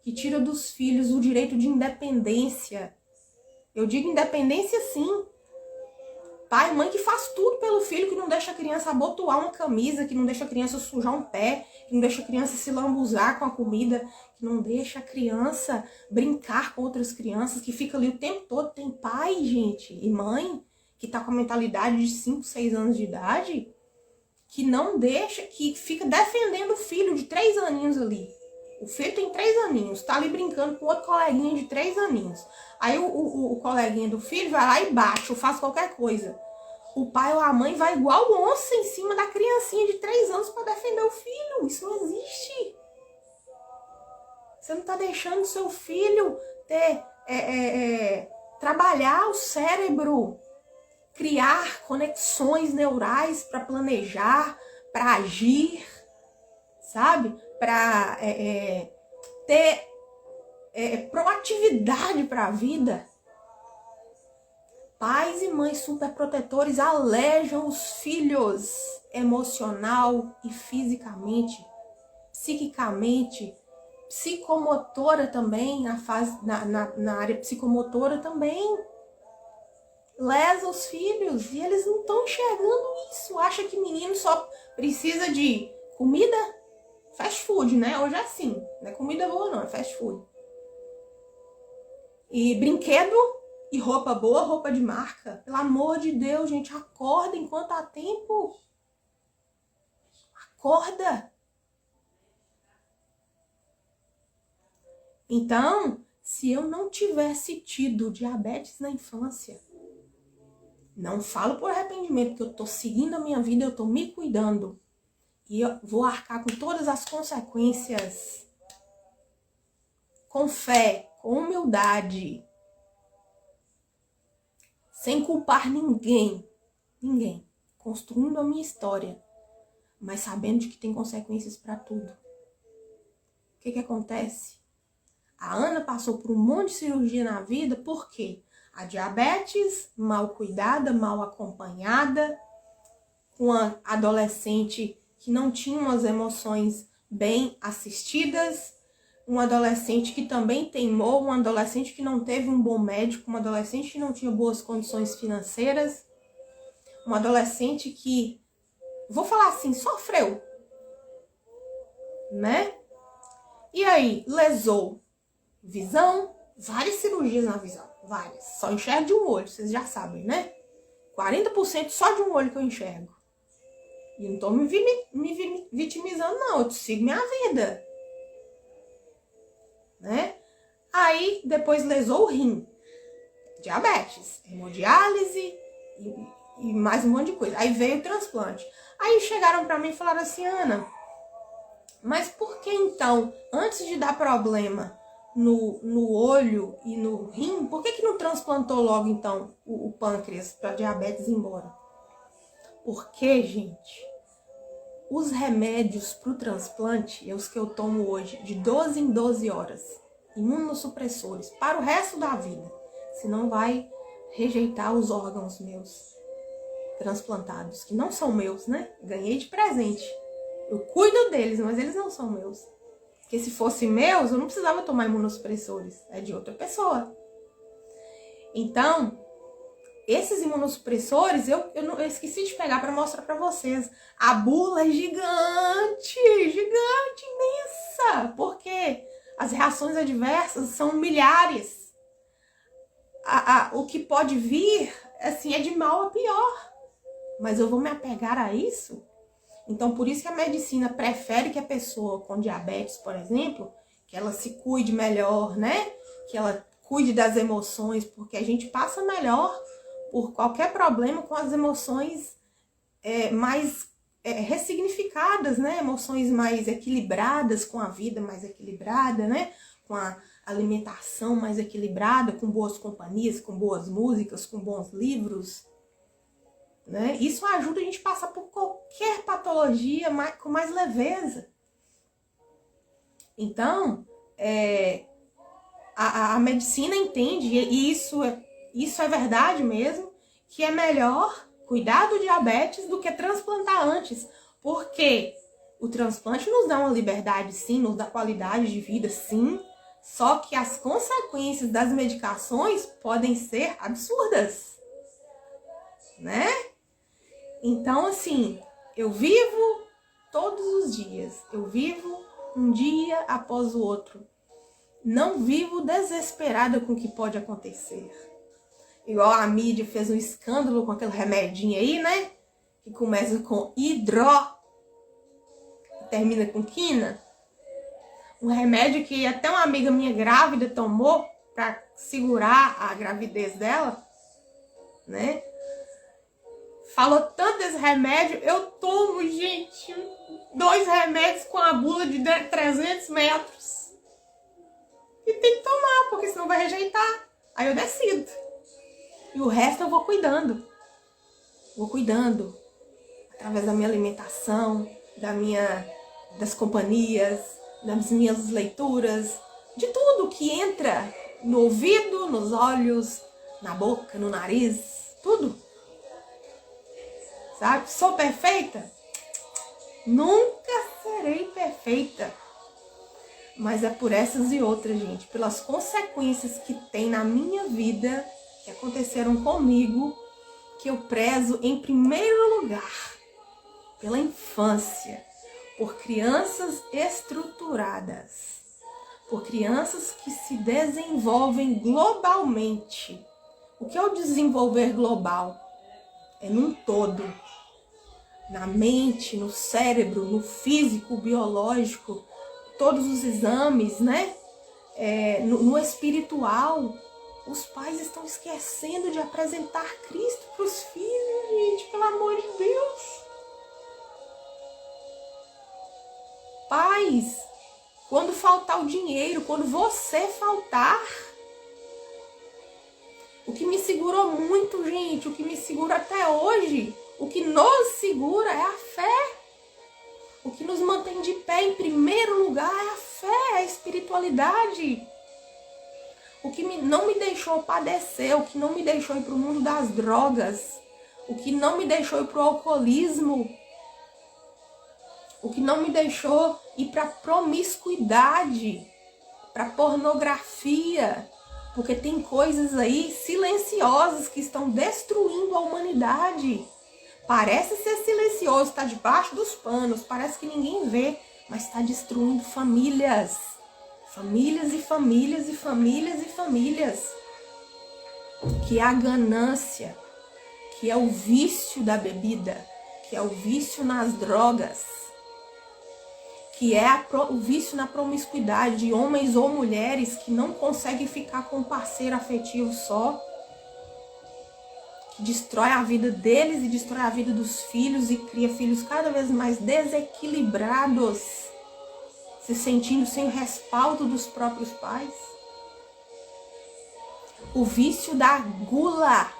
que tira dos filhos o direito de independência. Eu digo independência sim. Pai e mãe que faz tudo pelo filho, que não deixa a criança abotoar uma camisa, que não deixa a criança sujar um pé, que não deixa a criança se lambuzar com a comida, que não deixa a criança brincar com outras crianças, que fica ali o tempo todo. Tem pai, gente, e mãe, que tá com a mentalidade de 5, 6 anos de idade, que não deixa, que fica defendendo o filho de 3 aninhos ali. O filho tem 3 aninhos, tá ali brincando com outro coleguinha de 3 aninhos. Aí o coleguinha do filho vai lá e bate, ou faz qualquer coisa. O pai ou a mãe vai igual onça em cima da criancinha de 3 anos para defender o filho. Isso não existe. Você não tá deixando seu filho ter, trabalhar o cérebro. criar conexões neurais para planejar, para agir, sabe? Para ter proatividade para a vida. Pais e mães superprotetores alejam os filhos emocional e fisicamente, psiquicamente, psicomotora também, na área psicomotora também. Lesa os filhos e eles não estão enxergando isso. Acha que menino só precisa de comida, fast food, né? Hoje é assim, não é comida boa não, é fast food. E brinquedo e roupa boa, roupa de marca. Pelo amor de Deus, gente, acorda enquanto há tempo. Acorda. Então, se eu não tivesse tido diabetes na infância, não falo por arrependimento, que eu tô seguindo a minha vida, eu tô me cuidando. E eu vou arcar com todas as consequências. Com fé, com humildade. Sem culpar ninguém. Ninguém. Construindo a minha história. Mas sabendo de que tem consequências para tudo. O que acontece? A Ana passou por um monte de cirurgia na vida, por quê? A diabetes mal cuidada, mal acompanhada, uma adolescente que não tinha as emoções bem assistidas, um adolescente que também teimou, um adolescente que não teve um bom médico, um adolescente que não tinha boas condições financeiras, um adolescente que, vou falar assim, sofreu, né? E aí, lesou visão, várias cirurgias na visão. Várias. Só enxergo de um olho, vocês já sabem, né? 40% só de um olho que eu enxergo. E não tô me vitimizando, não. Eu sigo minha vida. Né? Aí, depois lesou o rim. Diabetes, hemodiálise e mais um monte de coisa. Aí veio o transplante. Aí chegaram pra mim e falaram assim, Ana, mas por que então, antes de dar problema no olho e no rim, por que não transplantou logo então o pâncreas para diabetes ir embora? Porque, gente, os remédios para o transplante, os que eu tomo hoje, de 12 em 12 horas, imunossupressores, para o resto da vida, senão vai rejeitar os órgãos meus transplantados, que não são meus, né? Ganhei de presente. Eu cuido deles, mas eles não são meus. Porque se fossem meus, eu não precisava tomar imunossupressores. É de outra pessoa. Então, esses imunossupressores, eu esqueci de pegar para mostrar para vocês. A bula é gigante, gigante, imensa. Porque as reações adversas são milhares. O que pode vir, assim, é de mal a pior. Mas eu vou me apegar a isso? Então, por isso que a medicina prefere que a pessoa com diabetes, por exemplo, que ela se cuide melhor, né? Que ela cuide das emoções, porque a gente passa melhor por qualquer problema com as emoções mais ressignificadas, né? Emoções mais equilibradas, com a vida mais equilibrada, né? Com a alimentação mais equilibrada, com boas companhias, com boas músicas, com bons livros. Né? Isso ajuda a gente a passar por qualquer patologia com mais leveza. Então, a medicina entende, e isso é verdade mesmo, que é melhor cuidar do diabetes do que transplantar antes. Porque o transplante nos dá uma liberdade, sim, nos dá qualidade de vida, sim, só que as consequências das medicações podem ser absurdas. Né? Então, assim, eu vivo todos os dias. Eu vivo um dia após o outro. Não vivo desesperada com o que pode acontecer. Igual a mídia fez um escândalo com aquele remedinho aí, né? Que começa com hidró e termina com quina. Um remédio que até uma amiga minha grávida tomou para segurar a gravidez dela, né? Falou tanto desse remédio, eu tomo, gente, 2 remédios com a bula de 300 metros. E tem que tomar, porque senão vai rejeitar. Aí eu decido. E o resto eu vou cuidando. vou cuidando através da minha alimentação, das companhias, das minhas leituras, de tudo que entra no ouvido, nos olhos, na boca, no nariz, tudo. Sabe? Sou perfeita? Nunca serei perfeita. Mas é por essas e outras, gente, pelas consequências que tem na minha vida, que aconteceram comigo, que eu prezo em primeiro lugar pela infância, por crianças estruturadas, por crianças que se desenvolvem globalmente. O que é o desenvolver global? É num todo. Na mente, no cérebro, no físico, biológico, todos os exames, né? No espiritual. Os pais estão esquecendo de apresentar Cristo para os filhos, gente, pelo amor de Deus. Pais, quando faltar o dinheiro, quando você faltar, o que me segurou muito, gente, o que me segura até hoje, o que nos segura é a fé. O que nos mantém de pé em primeiro lugar é a fé, a espiritualidade. O que não me deixou padecer, o que não me deixou ir para o mundo das drogas, o que não me deixou ir para o alcoolismo, o que não me deixou ir para a promiscuidade, para a pornografia, porque tem coisas aí silenciosas que estão destruindo a humanidade. Parece ser silencioso, está debaixo dos panos, parece que ninguém vê, mas está destruindo famílias. Famílias e famílias e famílias e famílias. Que é a ganância, que é o vício da bebida, que é o vício nas drogas, que é o vício na promiscuidade de homens ou mulheres que não conseguem ficar com um parceiro afetivo só, que destrói a vida deles e destrói a vida dos filhos e cria filhos cada vez mais desequilibrados, se sentindo sem o respaldo dos próprios pais. O vício da gula.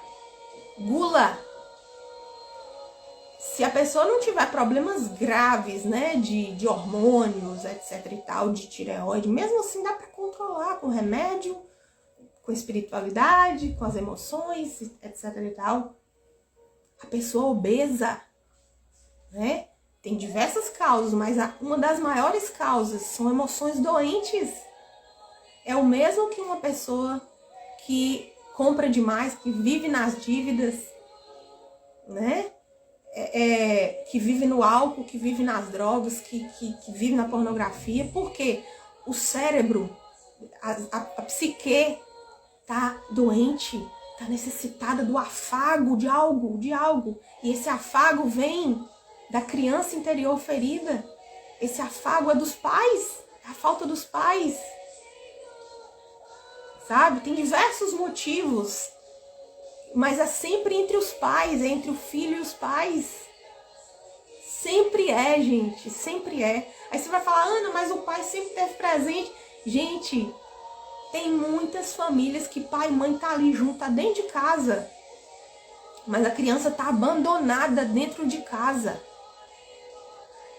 Se a pessoa não tiver problemas graves, né, de hormônios, etc e tal, de tireoide, mesmo assim dá para controlar com remédio, com espiritualidade, com as emoções, etc e tal. A pessoa obesa, né, tem diversas causas, mas uma das maiores causas são emoções doentes. É o mesmo que uma pessoa que compra demais, que vive nas dívidas, né? Que vive no álcool, que vive nas drogas, que vive na pornografia. Porque o cérebro, a psique tá doente, tá necessitada do afago de algo. E esse afago vem da criança interior ferida. Esse afago é dos pais, é a falta dos pais. Sabe? Tem diversos motivos, mas é sempre entre os pais, é entre o filho e os pais. Sempre é, gente, sempre é. Aí você vai falar, Ana, mas o pai sempre esteve presente. Gente, tem muitas famílias que pai e mãe tá ali junto, tá dentro de casa, mas a criança tá abandonada dentro de casa.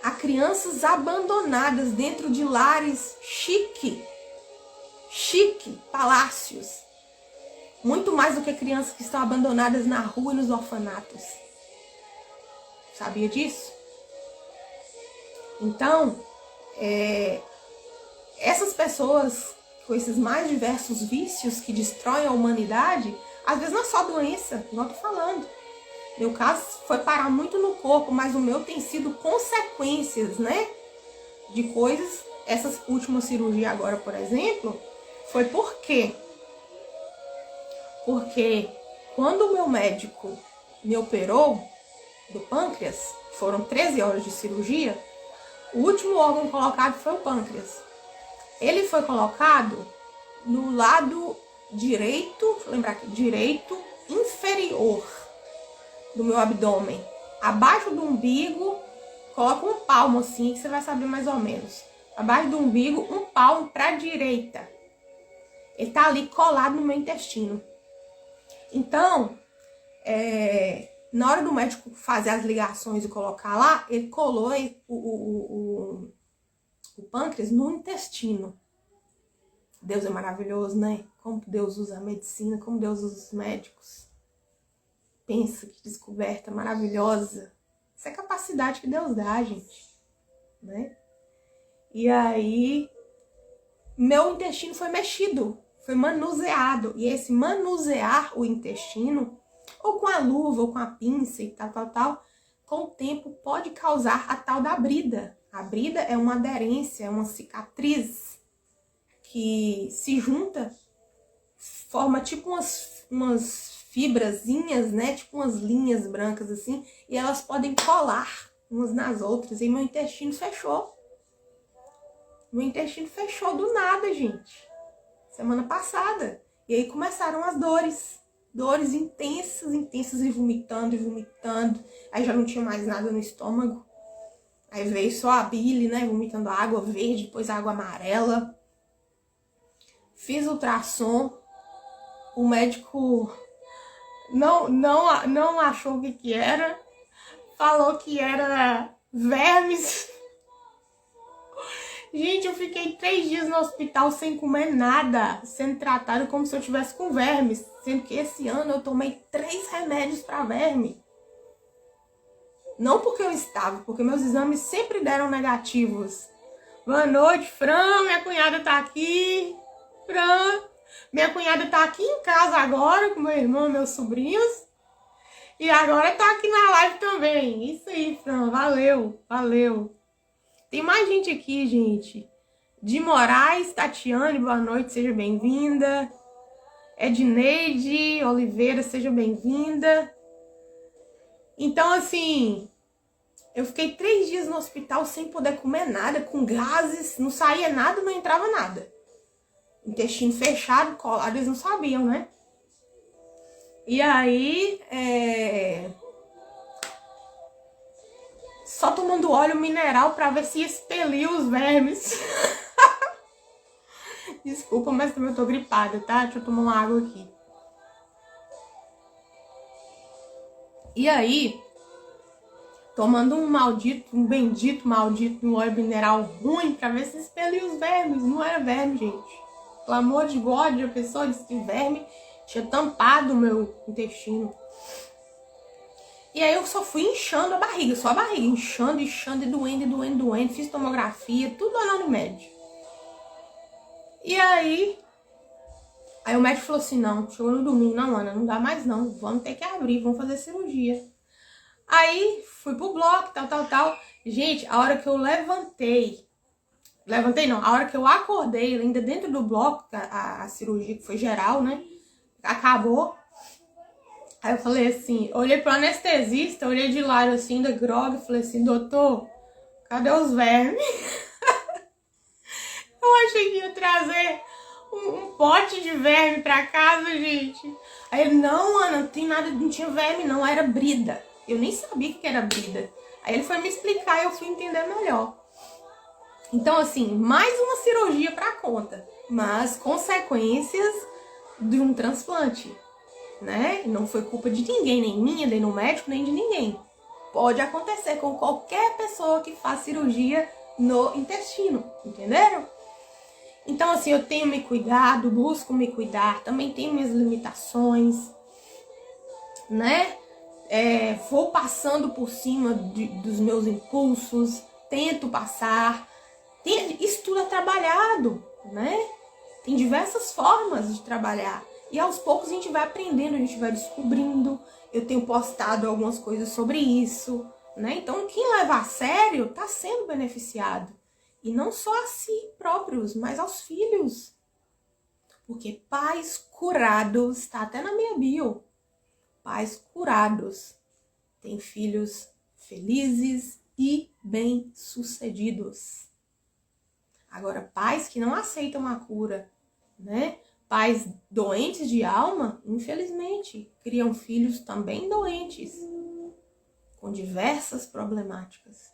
Há crianças abandonadas dentro de lares chique, palácios. Muito mais do que crianças que estão abandonadas na rua e nos orfanatos. Sabia disso? Então, essas pessoas com esses mais diversos vícios que destroem a humanidade, às vezes não é só doença, igual eu tô falando. Meu caso foi parar muito no corpo, mas o meu tem sido consequências, né? De coisas. Essa última cirurgia agora, por exemplo, foi por quê? Porque quando o meu médico me operou do pâncreas, foram 13 horas de cirurgia, o último órgão colocado foi o pâncreas. Ele foi colocado no lado direito, deixa eu lembrar aqui, direito inferior do meu abdômen. Abaixo do umbigo, coloca um palmo assim, que você vai saber mais ou menos. Abaixo do umbigo, um palmo para a direita. Ele tá ali colado no meu intestino. Então, Na hora do médico fazer as ligações e colocar lá, ele colou o pâncreas no intestino. Deus é maravilhoso, né? Como Deus usa a medicina, como Deus usa os médicos. Pensa que descoberta maravilhosa. Essa é a capacidade que Deus dá, gente, né? E aí, meu intestino foi mexido, foi manuseado. E esse manusear o intestino, ou com a luva, ou com a pinça e tal, com o tempo pode causar a tal da brida. A brida é uma aderência, é uma cicatriz que se junta, forma tipo umas fibrazinhas, né? Tipo umas linhas brancas assim, e elas podem colar umas nas outras. E meu intestino fechou. Meu intestino fechou do nada, gente. Semana passada. E aí começaram as dores. Dores intensas, intensas, e vomitando, e vomitando. Aí já não tinha mais nada no estômago. Aí veio só a bile, né? Vomitando água verde, depois água amarela. Fiz ultrassom. O médico não achou o que era. Falou que era vermes. Gente, eu fiquei 3 dias no hospital sem comer nada, sendo tratada como se eu tivesse com vermes. Sendo que esse ano eu tomei 3 remédios para verme. Não porque eu estava, porque meus exames sempre deram negativos. Boa noite, Fran, minha cunhada tá aqui. Fran, minha cunhada tá aqui em casa agora com meu irmão e meus sobrinhos. E agora tá aqui na live também. Isso aí, Fran, valeu, valeu. Tem mais gente aqui, gente. De Moraes, Tatiane, boa noite, seja bem-vinda. Edneide Oliveira, seja bem-vinda. Então, assim, eu fiquei 3 dias no hospital sem poder comer nada, com gases, não saía nada, não entrava nada. Intestino fechado, colado, eles não sabiam, né? E aí, só tomando óleo mineral pra ver se expelia os vermes. Desculpa, mas também eu tô gripada, tá? Deixa eu tomar uma água aqui. E aí, tomando um bendito maldito óleo mineral ruim pra ver se expelia os vermes. Não era verme, gente. Pelo amor de God, a pessoa disse que verme tinha tampado o meu intestino. E aí eu só fui inchando a barriga, só a barriga, inchando e doendo. Fiz tomografia, tudo lá no médico. E aí o médico falou assim, não, chegou no domingo, não, Ana, não dá mais não, vamos ter que abrir, vamos fazer cirurgia. Aí fui pro bloco, tal. Gente, a hora que eu a hora que eu acordei, ainda dentro do bloco, a cirurgia que foi geral, né, acabou. Aí eu falei assim, olhei pro anestesista, olhei de lado assim, da grog, e falei assim, doutor, cadê os vermes? Eu achei que ia trazer um pote de verme pra casa, gente. Aí ele, não, Ana, não tem nada, não tinha verme não, era brida. Eu nem sabia o que era brida. Aí ele foi me explicar e eu fui entender melhor. Então, assim, mais uma cirurgia pra conta, mas consequências de um transplante, né? Não foi culpa de ninguém, nem minha, nem do médico, nem de ninguém. Pode acontecer com qualquer pessoa que faz cirurgia no intestino, entenderam? Então, assim, eu tenho me cuidado, busco me cuidar, também tenho minhas limitações, né? Vou passando por cima dos meus impulsos, tento passar. Isso tudo é trabalhado, né? Tem diversas formas de trabalhar. E aos poucos a gente vai aprendendo, a gente vai descobrindo. Eu tenho postado algumas coisas sobre isso, né? Então, quem leva a sério tá sendo beneficiado. E não só a si próprios, mas aos filhos. Porque pais curados, está até na minha bio. Pais curados têm filhos felizes e bem-sucedidos. Agora, pais que não aceitam a cura, né? Pais doentes de alma, infelizmente, criam filhos também doentes, com diversas problemáticas.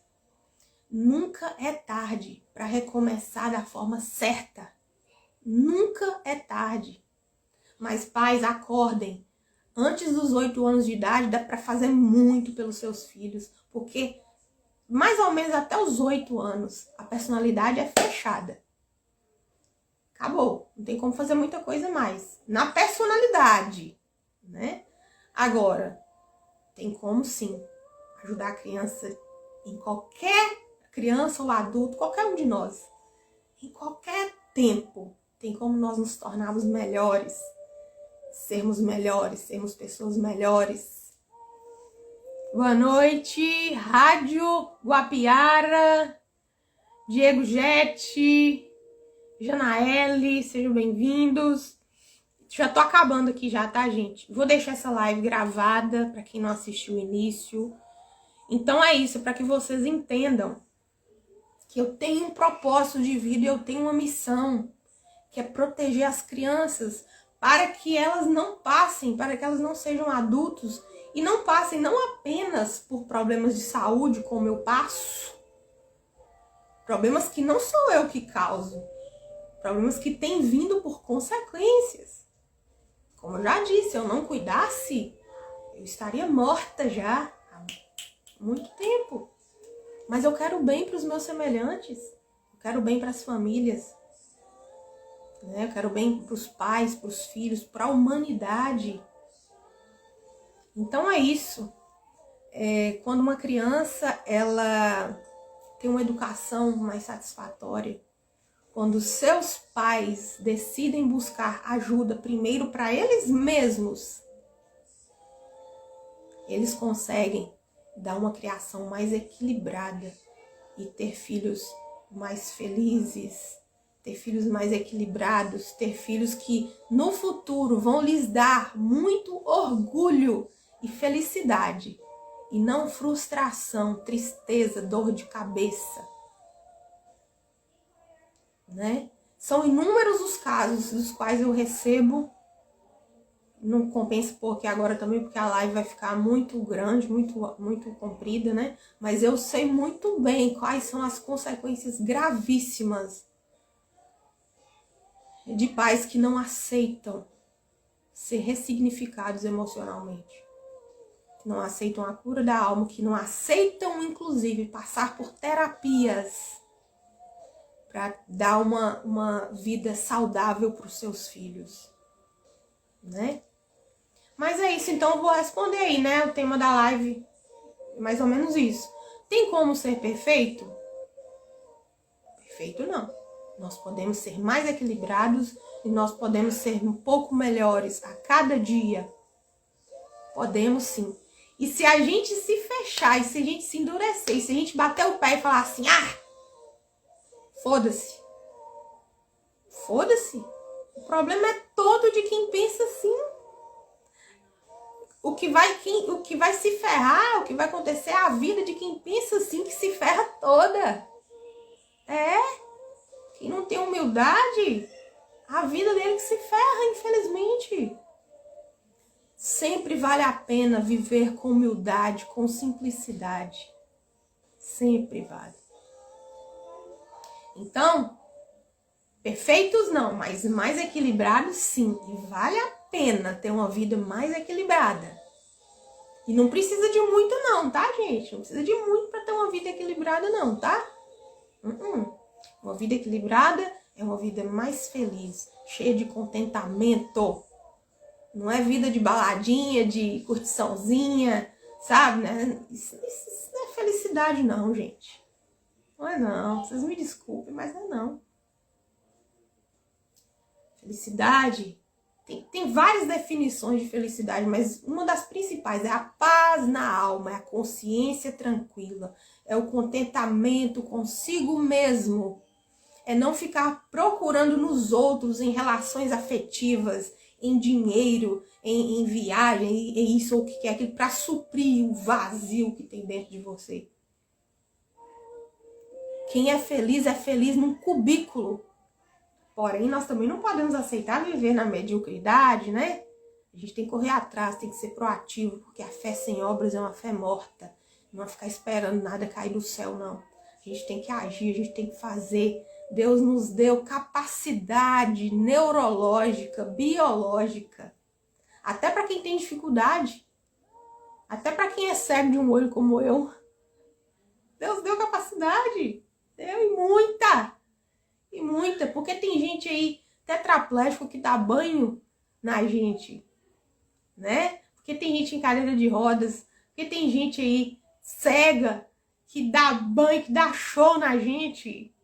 Nunca é tarde para recomeçar da forma certa. Nunca é tarde. Mas pais, acordem. Antes dos 8 anos de idade, dá para fazer muito pelos seus filhos, porque mais ou menos até os 8 anos, a personalidade é fechada. Acabou. Não tem como fazer muita coisa mais. Na personalidade, né? Agora, tem como sim ajudar a criança em qualquer criança ou adulto, qualquer um de nós. Em qualquer tempo, tem como nós nos tornarmos melhores. Sermos pessoas melhores. Boa noite, Rádio Guapiara, Diego Jete, Janaele, sejam bem-vindos. Já tô acabando aqui já, tá, gente? Vou deixar essa live gravada para quem não assistiu o início. Então é isso, para que vocês entendam que eu tenho um propósito de vida e eu tenho uma missão, que é proteger as crianças para que elas não passem, para que elas não sejam adultos e não passem não apenas por problemas de saúde, como eu passo, problemas que não sou eu que causo, problemas que têm vindo por consequências. Como eu já disse, se eu não cuidasse, eu estaria morta já há muito tempo. Mas eu quero bem para os meus semelhantes, eu quero bem para as famílias, né? Eu quero bem para os pais, para os filhos, para a humanidade. Então é isso. Quando uma criança ela tem uma educação mais satisfatória, quando seus pais decidem buscar ajuda primeiro para eles mesmos, eles conseguem dar uma criação mais equilibrada e ter filhos mais felizes, ter filhos mais equilibrados, ter filhos que no futuro vão lhes dar muito orgulho e felicidade, e não frustração, tristeza, dor de cabeça, né? São inúmeros os casos dos quais eu recebo. Não compensa pôr aqui agora também, porque a live vai ficar muito grande, muito comprida, né? Mas eu sei muito bem quais são as consequências gravíssimas de pais que não aceitam ser ressignificados emocionalmente, que não aceitam a cura da alma, que não aceitam, inclusive, passar por terapias para dar uma vida saudável para os seus filhos, né? Mas é isso, então eu vou responder aí, né? O tema da live é mais ou menos isso. Tem como ser perfeito? Perfeito não. Nós podemos ser mais equilibrados e nós podemos ser um pouco melhores a cada dia. Podemos sim. E se a gente se fechar, e se a gente se endurecer, e se a gente bater o pé e falar assim, foda-se. Foda-se. O problema é todo de quem pensa assim. O que vai se ferrar, o que vai acontecer é a vida de quem pensa assim, que se ferra toda. Quem não tem humildade, a vida dele que se ferra, infelizmente. Sempre vale a pena viver com humildade, com simplicidade. Sempre vale. Então, perfeitos não, mas mais equilibrados sim. E vale a pena ter uma vida mais equilibrada. E não precisa de muito não, tá, gente? Não precisa de muito para ter uma vida equilibrada não, tá? Uma vida equilibrada é uma vida mais feliz, cheia de contentamento. Não é vida de baladinha, de curtiçãozinha, sabe? Né? Isso não é felicidade não, gente. Não é não, vocês me desculpem, mas não é não. Felicidade, tem várias definições de felicidade, mas uma das principais é a paz na alma, é a consciência tranquila, é o contentamento consigo mesmo, é não ficar procurando nos outros, em relações afetivas, em dinheiro, em viagem, em isso ou o que quer, aquilo, para suprir o vazio que tem dentro de você. Quem é feliz num cubículo. Porém, nós também não podemos aceitar viver na mediocridade, né? A gente tem que correr atrás, tem que ser proativo, porque a fé sem obras é uma fé morta. Não é ficar esperando nada cair do céu, não. A gente tem que agir, a gente tem que fazer. Deus nos deu capacidade neurológica, biológica. Até para quem tem dificuldade. Até para quem é cego de um olho como eu. Deus deu capacidade. Deu e muita. E muita. Porque tem gente aí tetraplégico que dá banho na gente. Né? Porque tem gente em cadeira de rodas. Porque tem gente aí cega que dá banho, que dá show na gente.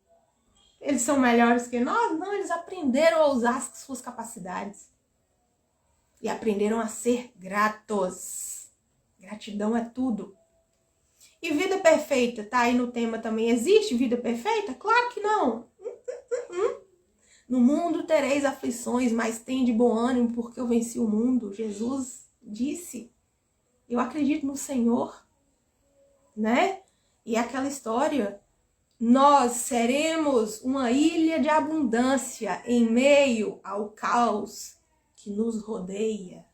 Eles são melhores que nós? Não, eles aprenderam a usar as suas capacidades. E aprenderam a ser gratos. Gratidão é tudo. E vida perfeita, tá aí no tema também. Existe vida perfeita? Claro que não. No mundo tereis aflições, mas tem de bom ânimo, porque eu venci o mundo. Jesus disse. Eu acredito no Senhor. Né? E aquela história, nós seremos uma ilha de abundância em meio ao caos que nos rodeia.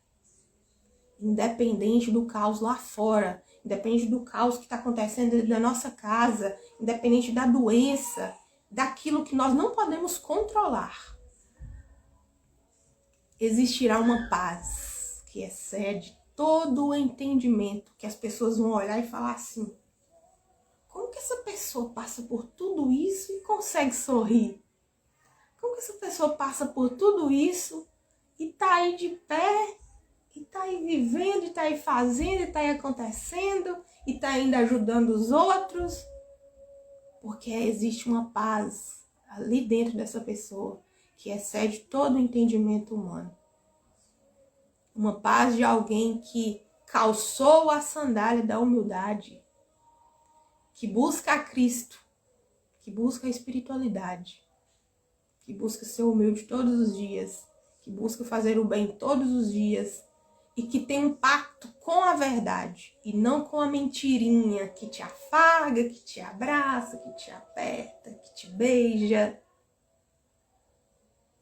Independente do caos lá fora, independente do caos que está acontecendo dentro da nossa casa, independente da doença, daquilo que nós não podemos controlar, existirá uma paz que excede todo o entendimento, que as pessoas vão olhar e falar assim: como que essa pessoa passa por tudo isso e consegue sorrir? Como que essa pessoa passa por tudo isso e tá aí de pé, e tá aí vivendo, e tá aí fazendo, e tá aí acontecendo, e tá ainda ajudando os outros? Porque existe uma paz ali dentro dessa pessoa que excede todo o entendimento humano. Uma paz de alguém que calçou a sandália da humildade, que busca a Cristo, que busca a espiritualidade, que busca ser humilde todos os dias, que busca fazer o bem todos os dias e que tem um pacto com a verdade e não com a mentirinha que te afaga, que te abraça, que te aperta, que te beija.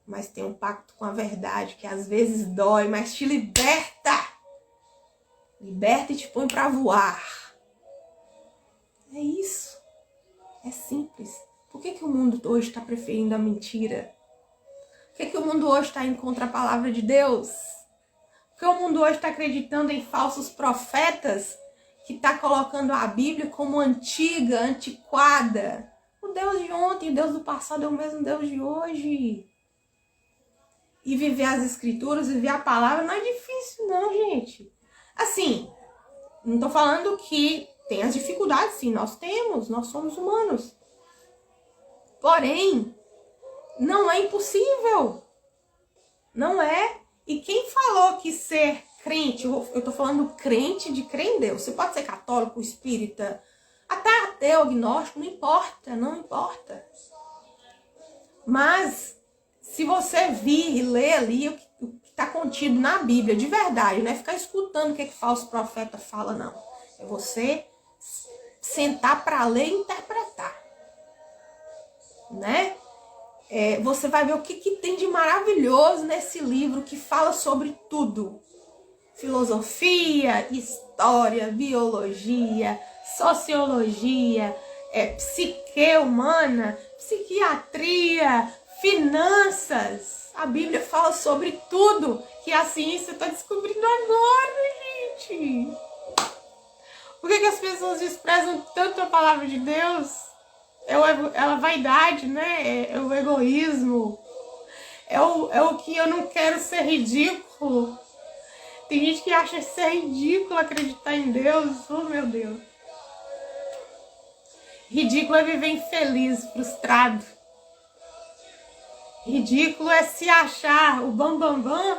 Mas tem um pacto com a verdade que às vezes dói, mas te liberta. Liberta e te põe para voar. É isso. É simples. Por que o mundo hoje está preferindo a mentira? Por que o mundo hoje está indo contra a palavra de Deus? Por que o mundo hoje está acreditando em falsos profetas que está colocando a Bíblia como antiga, antiquada? O Deus de ontem, o Deus do passado é o mesmo Deus de hoje. E viver as escrituras, viver a palavra não é difícil não, gente. Assim, não estou falando que tem as dificuldades, sim, nós temos, nós somos humanos. Porém, não é impossível. Não é. E quem falou que ser crente, eu tô falando crente de crer em Deus. Você pode ser católico, espírita, até ateu, agnóstico, não importa, não importa. Mas, se você vir e ler ali o que está contido na Bíblia, de verdade, não é ficar escutando o que falso profeta fala, não. É você sentar para ler e interpretar, né? Você vai ver o que tem de maravilhoso nesse livro que fala sobre tudo. Filosofia, história, biologia, sociologia, psique humana, psiquiatria, finanças. A Bíblia fala sobre tudo que a ciência está descobrindo agora, gente. Por que as pessoas desprezam tanto a palavra de Deus? É a vaidade, né? É o egoísmo. É o que eu não quero ser ridículo. Tem gente que acha ser ridículo acreditar em Deus. Oh, meu Deus. Ridículo é viver infeliz, frustrado. Ridículo é se achar o bambambam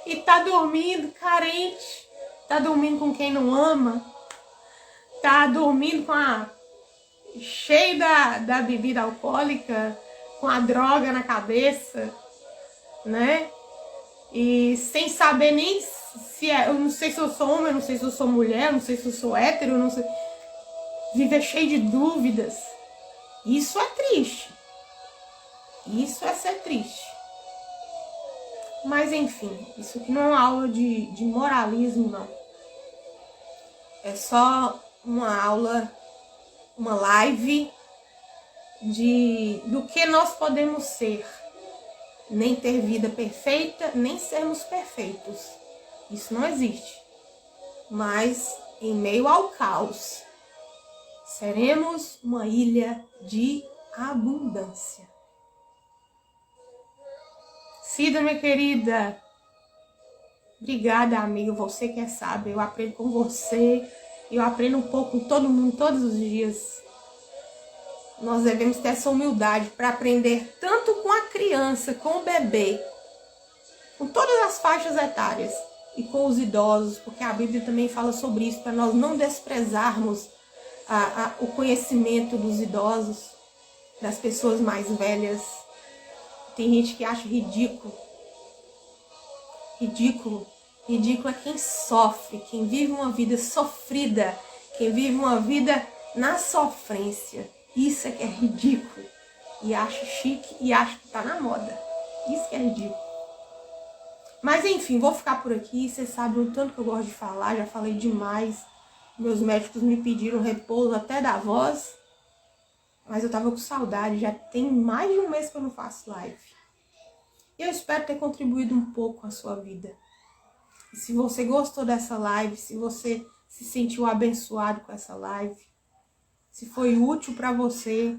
e tá dormindo carente. Tá dormindo com quem não ama. Tá dormindo cheio da bebida alcoólica, com a droga na cabeça, né? E sem saber nem se eu não sei se eu sou homem, eu não sei se eu sou mulher, eu não sei se eu sou hétero, eu não sei. Viver cheio de dúvidas. Isso é triste. Isso é ser triste. Mas enfim, isso aqui não é uma aula de moralismo, não. É só uma aula, uma live do que nós podemos ser nem ter vida perfeita, nem sermos perfeitos. Isso não existe. Mas em meio ao caos, seremos uma ilha de abundância. Cida, minha querida, obrigada, amiga. Você que é sábio, eu aprendo com você. Eu aprendo um pouco com todo mundo, todos os dias. Nós devemos ter essa humildade para aprender tanto com a criança, com o bebê, com todas as faixas etárias e com os idosos, porque a Bíblia também fala sobre isso, para nós não desprezarmos o conhecimento dos idosos, das pessoas mais velhas. Tem gente que acha ridículo. Ridículo. Ridículo é quem sofre, quem vive uma vida sofrida, quem vive uma vida na sofrência. Isso é que é ridículo. E acha chique e acha que tá na moda. Isso que é ridículo. Mas enfim, vou ficar por aqui. Vocês sabem o tanto que eu gosto de falar, já falei demais. Meus médicos me pediram repouso até da voz. Mas eu tava com saudade, já tem mais de um mês que eu não faço live. E eu espero ter contribuído um pouco com a sua vida. E se você gostou dessa live, se você se sentiu abençoado com essa live, se foi útil para você,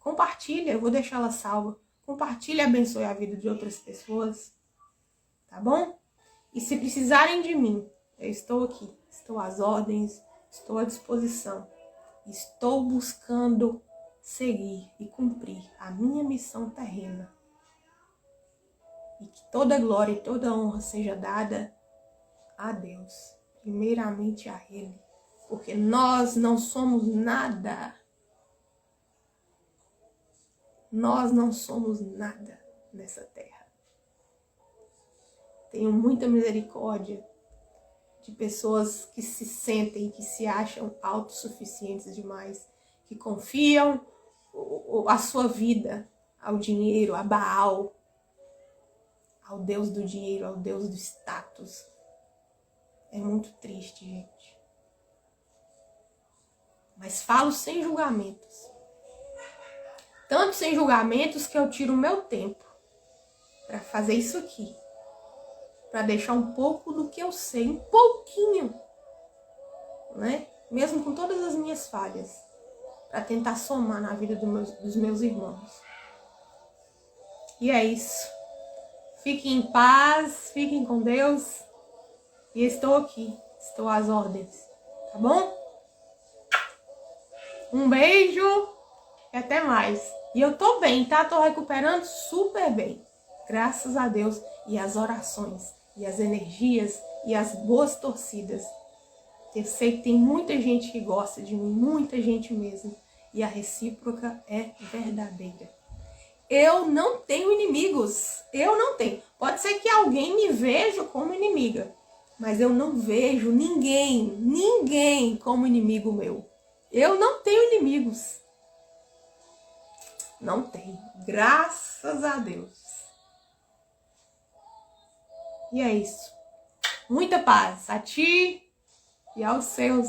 compartilha, eu vou deixar ela salva. Compartilha e abençoe a vida de outras pessoas, tá bom? E se precisarem de mim, eu estou aqui, estou às ordens, estou à disposição. Estou buscando seguir e cumprir a minha missão terrena. E que toda glória e toda honra seja dada a Deus, primeiramente a Ele, porque nós não somos nada. Nós não somos nada nessa terra. Tenho muita misericórdia de pessoas que se sentem, que se acham autossuficientes demais, que confiam a sua vida ao dinheiro, a Baal, ao Deus do dinheiro, ao Deus do status. É muito triste, gente. Mas falo sem julgamentos. Tanto sem julgamentos que eu tiro o meu tempo para fazer isso aqui. Para deixar um pouco do que eu sei, um pouquinho, né? Mesmo com todas as minhas falhas, para tentar somar na vida dos meus irmãos. E é isso. Fiquem em paz, fiquem com Deus. E estou aqui, estou às ordens, tá bom? Um beijo e até mais. E eu tô bem, tá? Tô recuperando super bem. Graças a Deus. E as orações, e as energias, e as boas torcidas. Eu sei que tem muita gente que gosta de mim, muita gente mesmo. E a recíproca é verdadeira. Eu não tenho inimigos. Eu não tenho. Pode ser que alguém me veja como inimiga. Mas eu não vejo ninguém como inimigo meu. Eu não tenho inimigos. Não tenho. Graças a Deus. E é isso. Muita paz a ti e aos seus.